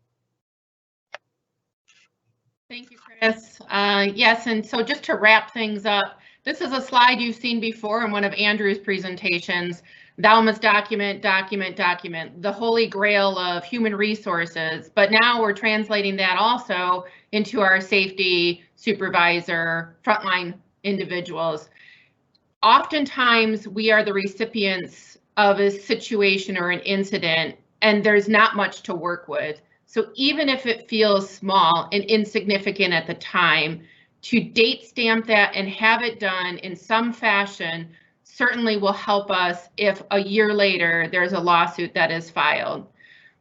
Thank you, Chris. Yes, and so just to wrap things up, this is a slide you've seen before in one of Andrew's presentations. Thou must document, document, document, the holy grail of human resources. But now we're translating that also into our safety supervisor, frontline individuals. Oftentimes we are the recipients of a situation or an incident, and there's not much to work with. So even if it feels small and insignificant at the time, to date stamp that and have it done in some fashion certainly will help us if a year later there's a lawsuit that is filed.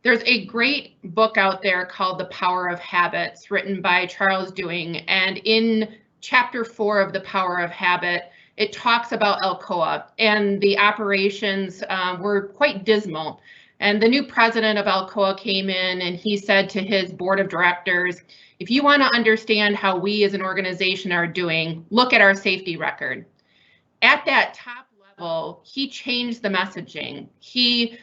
There's a great book out there called The Power of Habits, written by Charles Dewing, and in chapter 4 of The Power of Habit, it talks about Alcoa, and the operations were quite dismal. And the new president of Alcoa came in and he said to his board of directors, if you want to understand how we as an organization are doing, look at our safety record. At that top level, he changed the messaging. He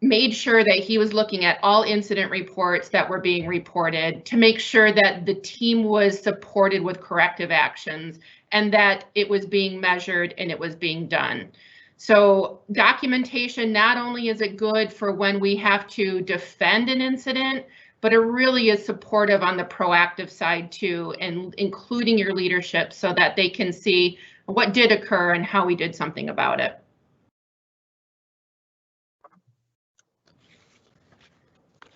made sure that he was looking at all incident reports that were being reported to make sure that the team was supported with corrective actions and that it was being measured and it was being done. So documentation, not only is it good for when we have to defend an incident, but it really is supportive on the proactive side too, and including your leadership so that they can see what did occur and how we did something about it.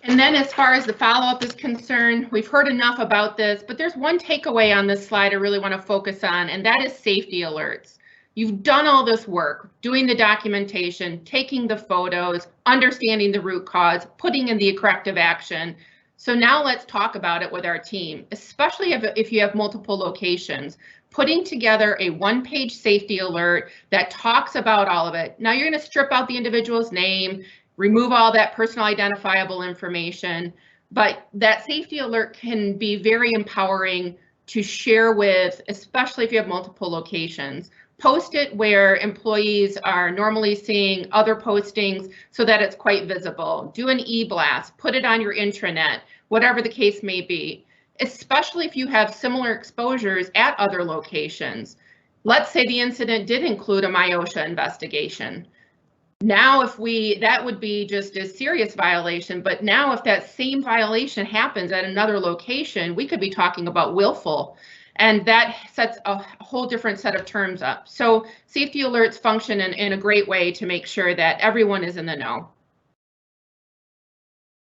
And then as far as the follow-up is concerned, we've heard enough about this, but there's one takeaway on this slide I really want to focus on, and that is safety alerts. You've done all this work, doing the documentation, taking the photos, understanding the root cause, putting in the corrective action. So now let's talk about it with our team, especially if you have multiple locations. Putting together a one-page safety alert that talks about all of it. Now you're going to strip out the individual's name, remove all that personal identifiable information, but that safety alert can be very empowering to share with, especially if you have multiple locations. Post it where employees are normally seeing other postings so that it's quite visible. Do an e-blast, put it on your intranet, whatever the case may be, especially if you have similar exposures at other locations. Let's say the incident did include a MIOSHA investigation. Now, that would be just a serious violation, but now if that same violation happens at another location, we could be talking about willful, and that sets a whole different set of terms up. So safety alerts function in a great way to make sure that everyone is in the know.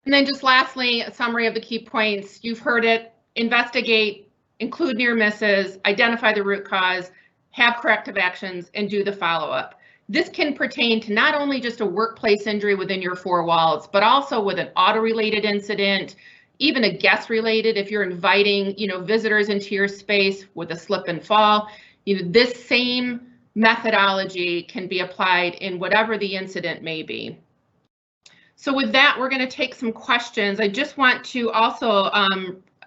And then just lastly, a summary of the key points. You've heard it: investigate, include near misses, identify the root cause, have corrective actions, and do the follow-up. This can pertain to not only just a workplace injury within your four walls, but also with an auto-related incident, even a guest-related. If you're inviting, visitors into your space with a slip and fall, this same methodology can be applied in whatever the incident may be. So with that, we're going to take some questions. I just want to also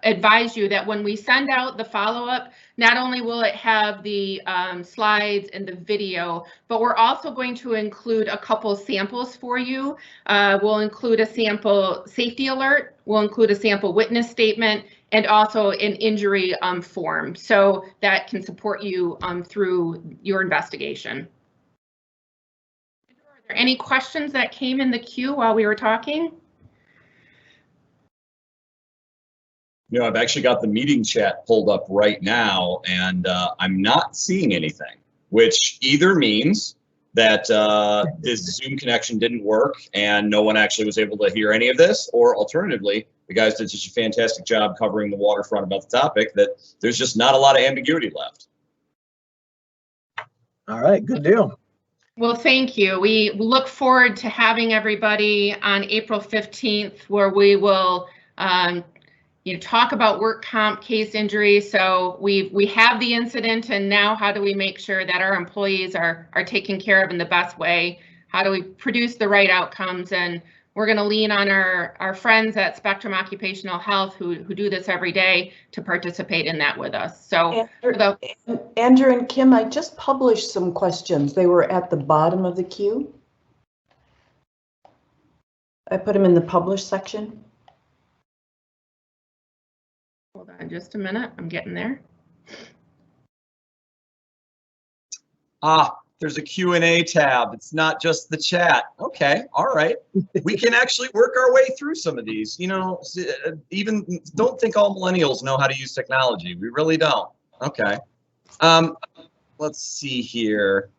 advise you that when we send out the follow-up, not only will it have the slides and the video, but we're also going to include a couple samples for you. We'll include a sample safety alert, we'll include a sample witness statement, and also an injury form, so that can support you through your investigation. Are there any questions that came in the queue while we were talking? I've actually got the meeting chat pulled up right now, and I'm not seeing anything, which either means that this Zoom connection didn't work and no one actually was able to hear any of this, or alternatively, the guys did such a fantastic job covering the waterfront about the topic that there's just not a lot of ambiguity left. All right, good deal. Well, thank you. We look forward to having everybody on April 15th, where we will talk about work comp case injury. So we have the incident, and now how do we make sure that our employees are taken care of in the best way? How do we produce the right outcomes? And we're going to lean on our friends at Spectrum Occupational Health who do this every day to participate in that with us. So Andrew and Kim, I just published some questions. They were at the bottom of the queue. I put them in the published section. Hold on just a minute, I'm getting there. There's a Q&A tab. It's not just the chat. Okay, all right. We can actually work our way through some of these. Even don't think all millennials know how to use technology. We really don't. Okay. Let's see here.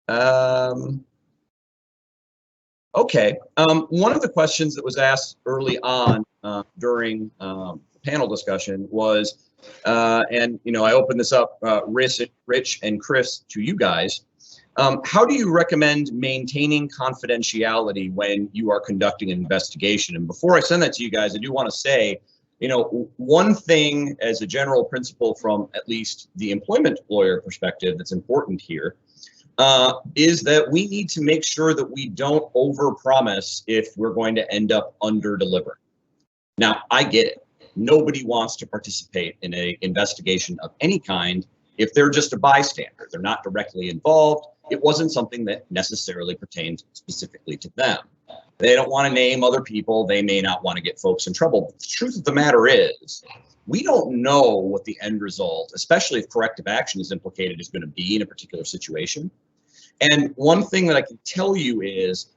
Okay. One of the questions that was asked early on during the panel discussion was, and I opened this up, Rich and Chris, to you guys. How do you recommend maintaining confidentiality when you are conducting an investigation? And before I send that to you guys, I do want to say, one thing as a general principle from at least the employment lawyer perspective that's important here is that we need to make sure that we don't overpromise if we're going to end up under-delivering. Now, I get it. Nobody wants to participate in an investigation of any kind if they're just a bystander. They're not directly involved. It wasn't something that necessarily pertained specifically to them. They don't want to name other people. They may not want to get folks in trouble. But the truth of the matter is, we don't know what the end result, especially if corrective action is implicated, is going to be in a particular situation. And one thing that I can tell you is,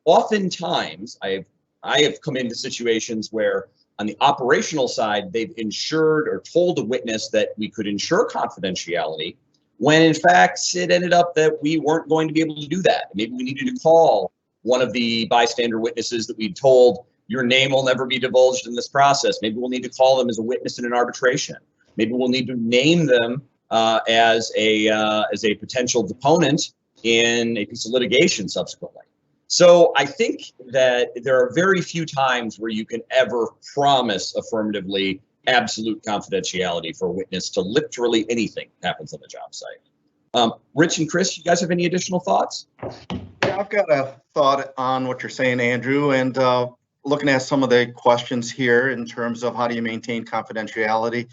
oftentimes I have come into situations where on the operational side, they've ensured or told a witness that we could ensure confidentiality, when in fact it ended up that we weren't going to be able to do that. Maybe we needed to call one of the bystander witnesses that we told, your name will never be divulged in this process. Maybe we'll need to call them as a witness in an arbitration. Maybe we'll need to name them as a potential deponent in a piece of litigation subsequently. So I think that there are very few times where you can ever promise affirmatively absolute confidentiality for a witness to literally anything happens on the job site. Rich and Chris, you guys have any additional thoughts? Yeah, I've got a thought on what you're saying, Andrew, and looking at some of the questions here in terms of how do you maintain confidentiality.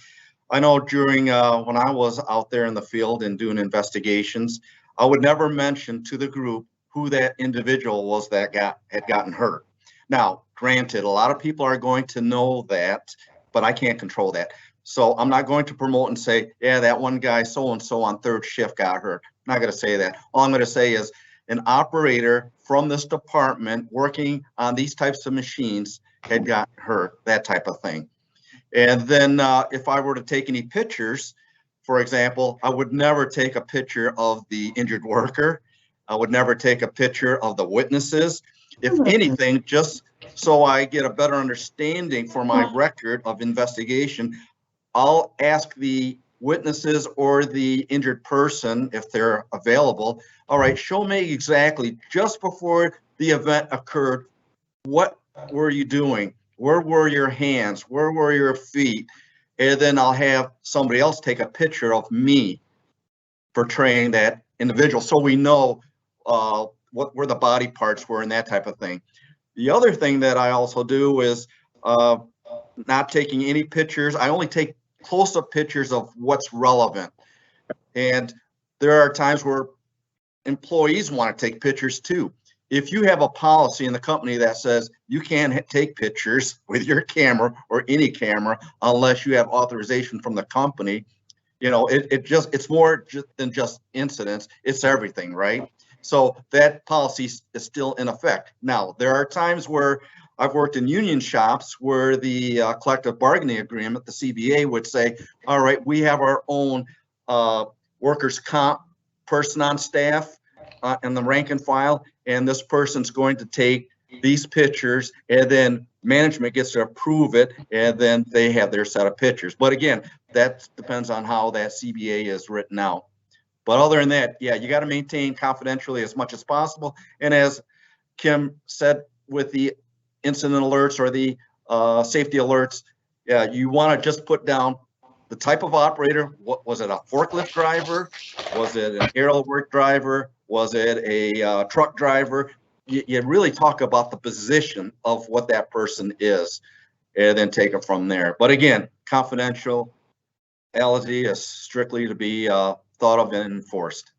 I know during when I was out there in the field and doing investigations, I would never mention to the group who that individual was that had gotten hurt. Now, granted, a lot of people are going to know that, but I can't control that. So I'm not going to promote and say, yeah, that one guy so-and-so on third shift got hurt. I'm not going to say that. All I'm going to say is an operator from this department working on these types of machines had gotten hurt, that type of thing. And then if I were to take any pictures, for example, I would never take a picture of the injured worker. I would never take a picture of the witnesses. If anything, just so I get a better understanding for my record of investigation, I'll ask the witnesses or the injured person, if they're available, all right, show me exactly just before the event occurred, what were you doing? Where were your hands? Where were your feet? And then I'll have somebody else take a picture of me portraying that individual so we know where the body parts were and that type of thing. The other thing that I also do is not taking any pictures. I only take close-up pictures of what's relevant. And there are times where employees want to take pictures too. If you have a policy in the company that says you can't take pictures with your camera or any camera unless you have authorization from the company, you know, it's more than just incidents, it's everything, right? So that policy is still in effect. Now, there are times where I've worked in union shops where the collective bargaining agreement, the CBA, would say, all right, we have our own workers' comp person on staff and the rank and file, and this person's going to take these pictures, and then management gets to approve it, and then they have their set of pictures. But again, that depends on how that CBA is written out. But other than that, yeah, you got to maintain confidentially as much as possible. And as Kim said with the incident alerts or the safety alerts, yeah, you want to just put down the type of operator. What was it, a forklift driver? Was it an aerial work driver? Was it a truck driver? You really talk about the position of what that person is and then take it from there. But again, confidentiality is strictly to be thought of and enforced.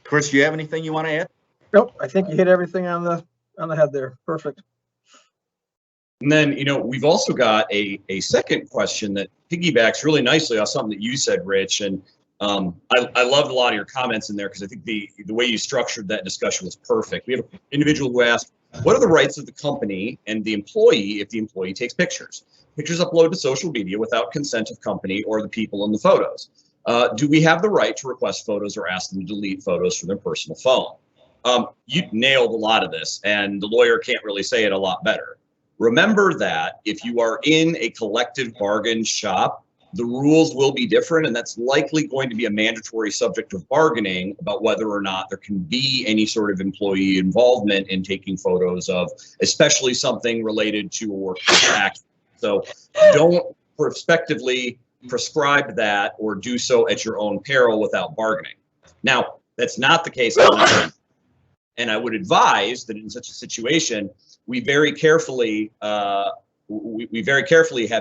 Chris, do you have anything you want to add? Nope, I think you hit everything on the head there. Perfect. And then, you know, we've also got a second question that piggybacks really nicely on something that you said, Rich. And I loved a lot of your comments in there because I think the way you structured that discussion was perfect. We have an individual who asked, what are the rights of the company and the employee if the employee takes pictures? Pictures uploaded to social media without consent of company or the people in the photos. Do we have the right to request photos or ask them to delete photos from their personal phone? You nailed a lot of this, and the lawyer can't really say it a lot better. Remember that if you are in a collective bargain shop, the rules will be different, and that's likely going to be a mandatory subject of bargaining about whether or not there can be any sort of employee involvement in taking photos of, especially something related to a workplace action. So don't prospectively prescribe that or do so at your own peril without bargaining. Now, that's not the case all the time. And I would advise that in such a situation, we very carefully have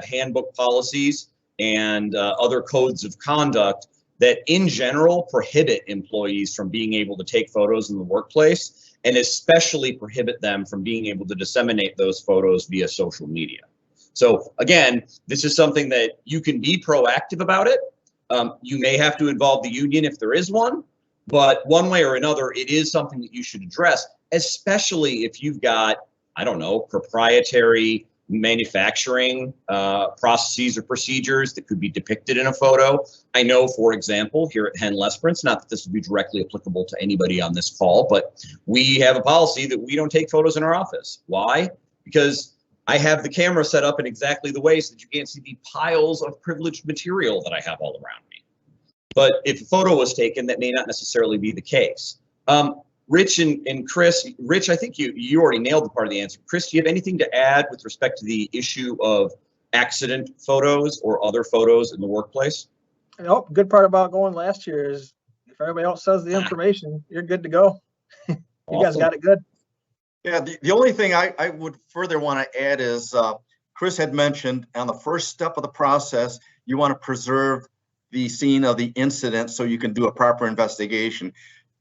handbook policies and other codes of conduct that in general prohibit employees from being able to take photos in the workplace, and especially prohibit them from being able to disseminate those photos via social media. So again, this is something that you can be proactive about it. You may have to involve the union if there is one, but one way or another, it is something that you should address, especially if you've got, I don't know, proprietary manufacturing processes or procedures that could be depicted in a photo. I know, for example, here at Henn Lesperance, not that this would be directly applicable to anybody on this call, but we have a policy that we don't take photos in our office. Why? Because I have the camera set up in exactly the way so that you can't see the piles of privileged material that I have all around me. But if a photo was taken, that may not necessarily be the case. Rich and Chris, Rich, I think you already nailed the part of the answer. Chris, do you have anything to add with respect to the issue of accident photos or other photos in the workplace? Nope. Good part about going last year is if everybody else says the information, you're good to go. You guys got it good. Yeah, the only thing I would further want to add is Chris had mentioned on the first step of the process, you want to preserve the scene of the incident so you can do a proper investigation.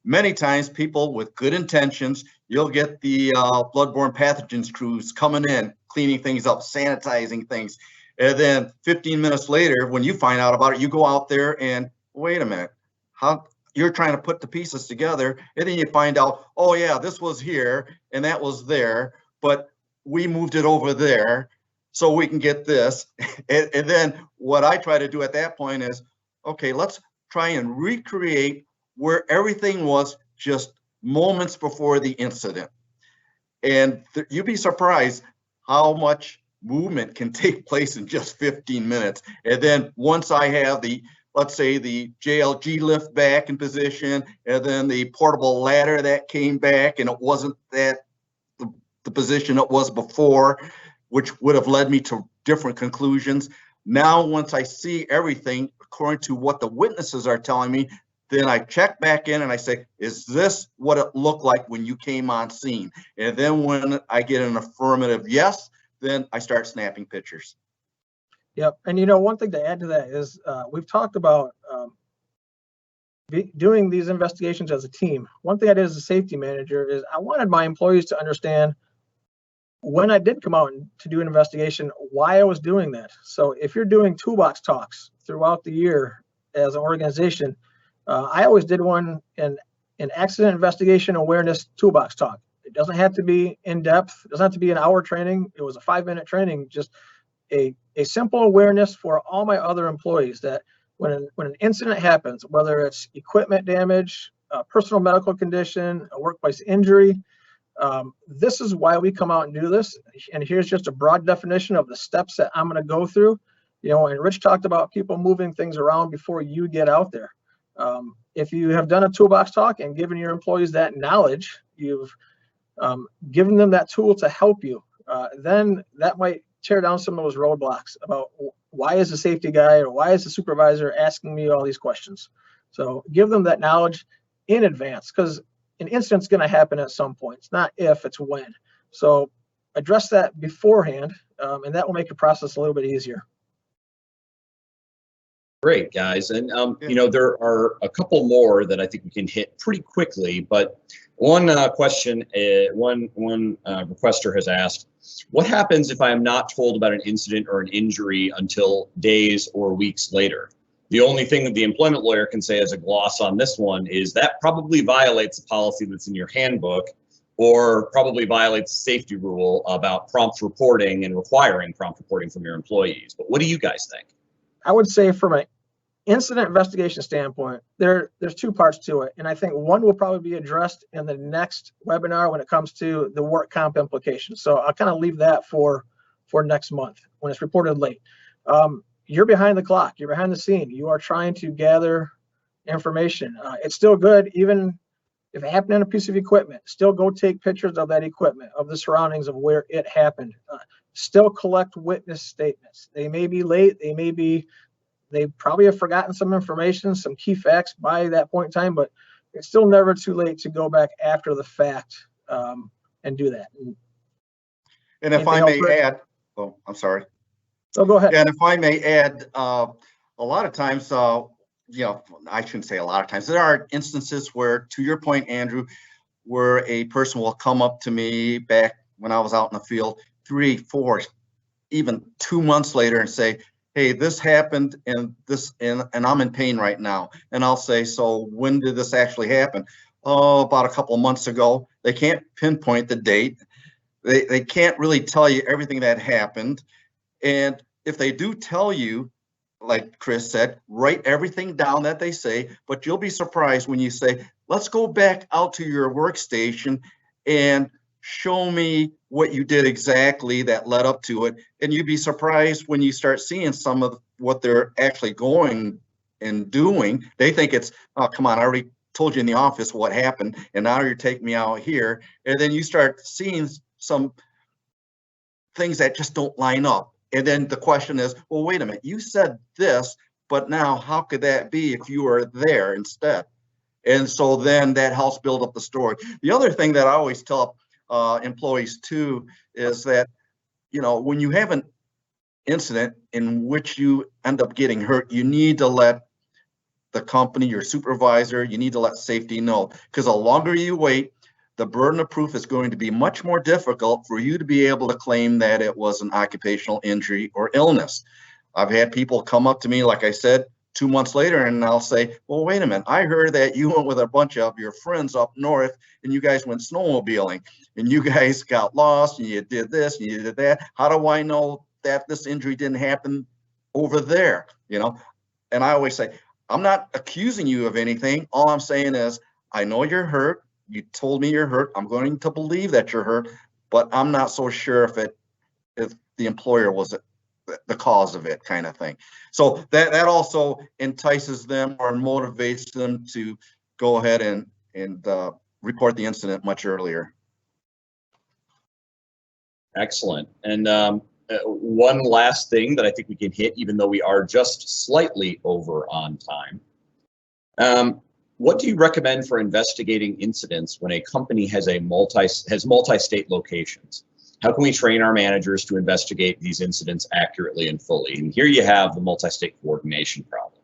Many times people with good intentions, you'll get the bloodborne pathogens crews coming in, cleaning things up, sanitizing things. And then 15 minutes later, when you find out about it, you go out there and wait a minute, how you're trying to put the pieces together. And then you find out, oh yeah, this was here and that was there, but we moved it over there so we can get this. And then what I try to do at that point is, okay, let's try and recreate where everything was just moments before the incident. And you'd be surprised how much movement can take place in just 15 minutes. And then once I have the, let's say the JLG lift back in position, and then the portable ladder that came back and it wasn't that the position it was before, which would have led me to different conclusions. Now, once I see everything according to what the witnesses are telling me, then I check back in and I say, is this what it looked like when you came on scene? And then when I get an affirmative yes, then I start snapping pictures. Yep. And you know, one thing to add to that is we've talked about doing these investigations as a team. One thing I did as a safety manager is I wanted my employees to understand when I did come out to do an investigation, why I was doing that. So if you're doing toolbox talks throughout the year as an organization, I always did one in an accident investigation awareness toolbox talk. It doesn't have to be in depth. It doesn't have to be an hour training. It was a 5-minute training, just a simple awareness for all my other employees that when an incident happens, whether it's equipment damage, a personal medical condition, a workplace injury, this is why we come out and do this. And here's just a broad definition of the steps that I'm going to go through. You know, and Rich talked about people moving things around before you get out there. If you have done a toolbox talk and given your employees that knowledge, you've given them that tool to help you, then that might tear down some of those roadblocks about why is the safety guy or why is the supervisor asking me all these questions. So give them that knowledge in advance, because an incident's going to happen at some point. It's not if, it's when. So address that beforehand, and that will make your process a little bit easier. Great, guys. And, you know, there are a couple more that I think we can hit pretty quickly, but one question, one requester has asked, what happens if I am not told about an incident or an injury until days or weeks later? The only thing that the employment lawyer can say as a gloss on this one is that probably violates a policy that's in your handbook, or probably violates the safety rule about prompt reporting and requiring prompt reporting from your employees. But what do you guys think? I would say from an incident investigation standpoint, there's two parts to it. And I think one will probably be addressed in the next webinar when it comes to the work comp implications. So I'll kind of leave that for next month when it's reported late. You're behind the clock, you're behind the scene. You are trying to gather information. It's still good, even if it happened on a piece of equipment, still go take pictures of that equipment, of the surroundings of where it happened. Still collect witness statements. They may be late, they probably have forgotten some information, some key facts by that point in time, but it's still never too late to go back after the fact and do that. And if I may add, oh, I'm sorry. So go ahead. And if I may add, a lot of times, you know, I shouldn't say a lot of times, there are instances where, to your point, Andrew, where a person will come up to me back when I was out in the field, 3, 4, even 2 months later and say, hey, this happened and I'm in pain right now. And I'll say, so when did this actually happen? Oh, about a couple of months ago. They can't pinpoint the date. They can't really tell you everything that happened. And if they do tell you, like Chris said, write everything down that they say, but you'll be surprised when you say, let's go back out to your workstation and show me what you did exactly that led up to it. And you'd be surprised when you start seeing some of what they're actually going and doing. They think it's, oh, come on, I already told you in the office what happened, and now you're taking me out here. And then you start seeing some things that just don't line up. And then the question is, well, wait a minute, you said this, but now how could that be if you were there instead? And so then that helps build up the story. The other thing that I always tell employees too is that, you know, when you have an incident in which you end up getting hurt, you need to let the company, your supervisor, you need to let safety know, because the longer you wait, the burden of proof is going to be much more difficult for you to be able to claim that it was an occupational injury or illness. I've had people come up to me, like I said, 2 months later, and I'll say, well, wait a minute, I heard that you went with a bunch of your friends up north and you guys went snowmobiling and you guys got lost and you did this and you did that. How do I know that this injury didn't happen over there? You know, and I always say, I'm not accusing you of anything. All I'm saying is, I know you're hurt. You told me you're hurt. I'm going to believe that you're hurt, but I'm not so sure if the employer was the cause of it, kind of thing. So that also entices them or motivates them to go ahead and report the incident much earlier. Excellent. And one last thing that I think we can hit, even though we are just slightly over on time. What do you recommend for investigating incidents when a company has multi-state locations? How can we train our managers to investigate these incidents accurately and fully? And here you have the multi-state coordination problem.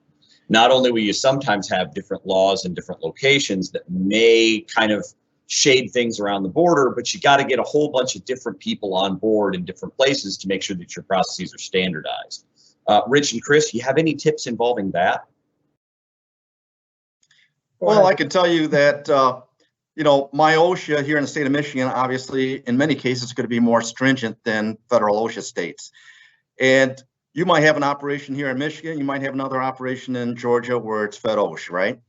Not only will you sometimes have different laws in different locations that may kind of shade things around the border, but you got to get a whole bunch of different people on board in different places to make sure that your processes are standardized. Rich and Chris, do you have any tips involving that? Well, I can tell you that, you know, my OSHA here in the state of Michigan, obviously, in many cases, is going to be more stringent than federal OSHA states. And you might have an operation here in Michigan, you might have another operation in Georgia where it's Fed OSHA, right?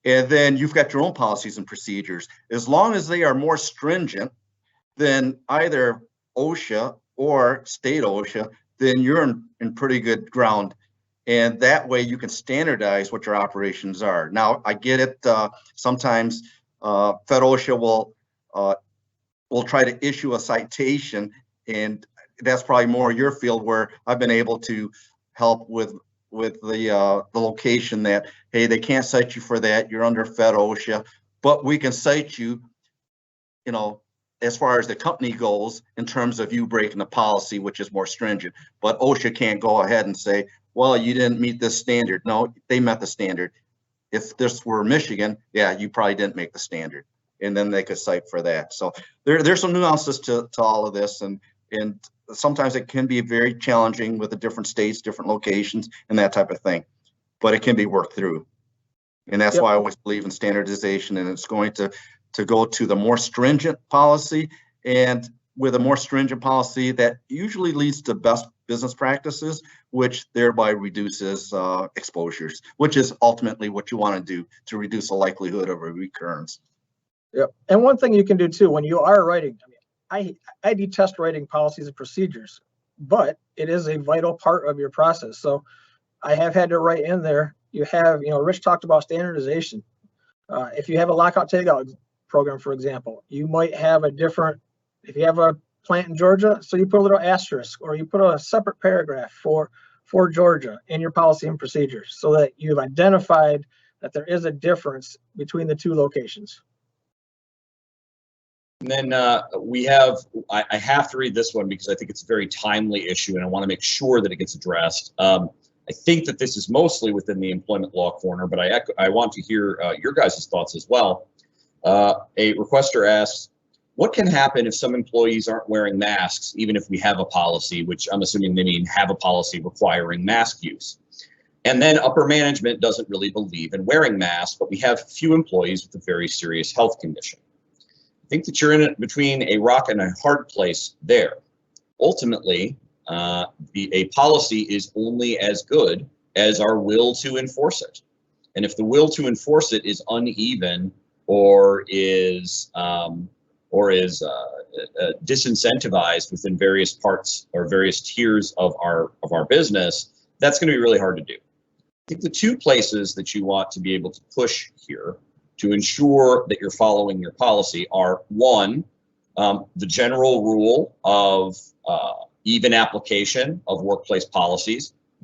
And then you've got your own policies and procedures. As long as they are more stringent than either OSHA or state OSHA, then you're in pretty good ground. And that way you can standardize what your operations are. Now, I get it. Sometimes Fed OSHA will try to issue a citation, and that's probably more your field, where I've been able to help with the location that, hey, they can't cite you for that. You're under Fed OSHA, but we can cite you, you know, as far as the company goes in terms of you breaking the policy, which is more stringent. But OSHA can't go ahead and say, well, you didn't meet this standard. No, they met the standard. If this were Michigan, yeah, you probably didn't make the standard, and then they could cite for that. So there's some nuances to all of this, and sometimes it can be very challenging with the different states, different locations, and that type of thing. But it can be worked through, and that's why I always believe in standardization. And it's going to go to the more stringent policy, and with a more stringent policy, that usually leads to best business practices, which thereby reduces exposures, which is ultimately what you want to do to reduce the likelihood of a recurrence. Yep. And one thing you can do too, when you are writing, I detest writing policies and procedures, but it is a vital part of your process. So I have had to write in there, you have, you know, Rich talked about standardization. If you have a lockout takeout program, for example, you might have a different, if you have a plant in Georgia, so you put a little asterisk, or you put a separate paragraph for Georgia in your policy and procedures, so that you've identified that there is a difference between the two locations. And then we have, I have to read this one because I think it's a very timely issue and I want to make sure that it gets addressed. I think that this is mostly within the employment law corner, but I want to hear your guys' thoughts as well. A requester asks, what can happen if some employees aren't wearing masks, even if we have a policy, which I'm assuming they mean have a policy requiring mask use? And then upper management doesn't really believe in wearing masks, but we have few employees with a very serious health condition. think that you're in it between a rock and a hard place there. Ultimately, a policy is only as good as our will to enforce it. And if the will to enforce it is uneven or is disincentivized within various parts or various tiers of our business, that's going to be really hard to do. I think the two places that you want to be able to push here to ensure that you're following your policy are, one, the general rule of even application of workplace policies.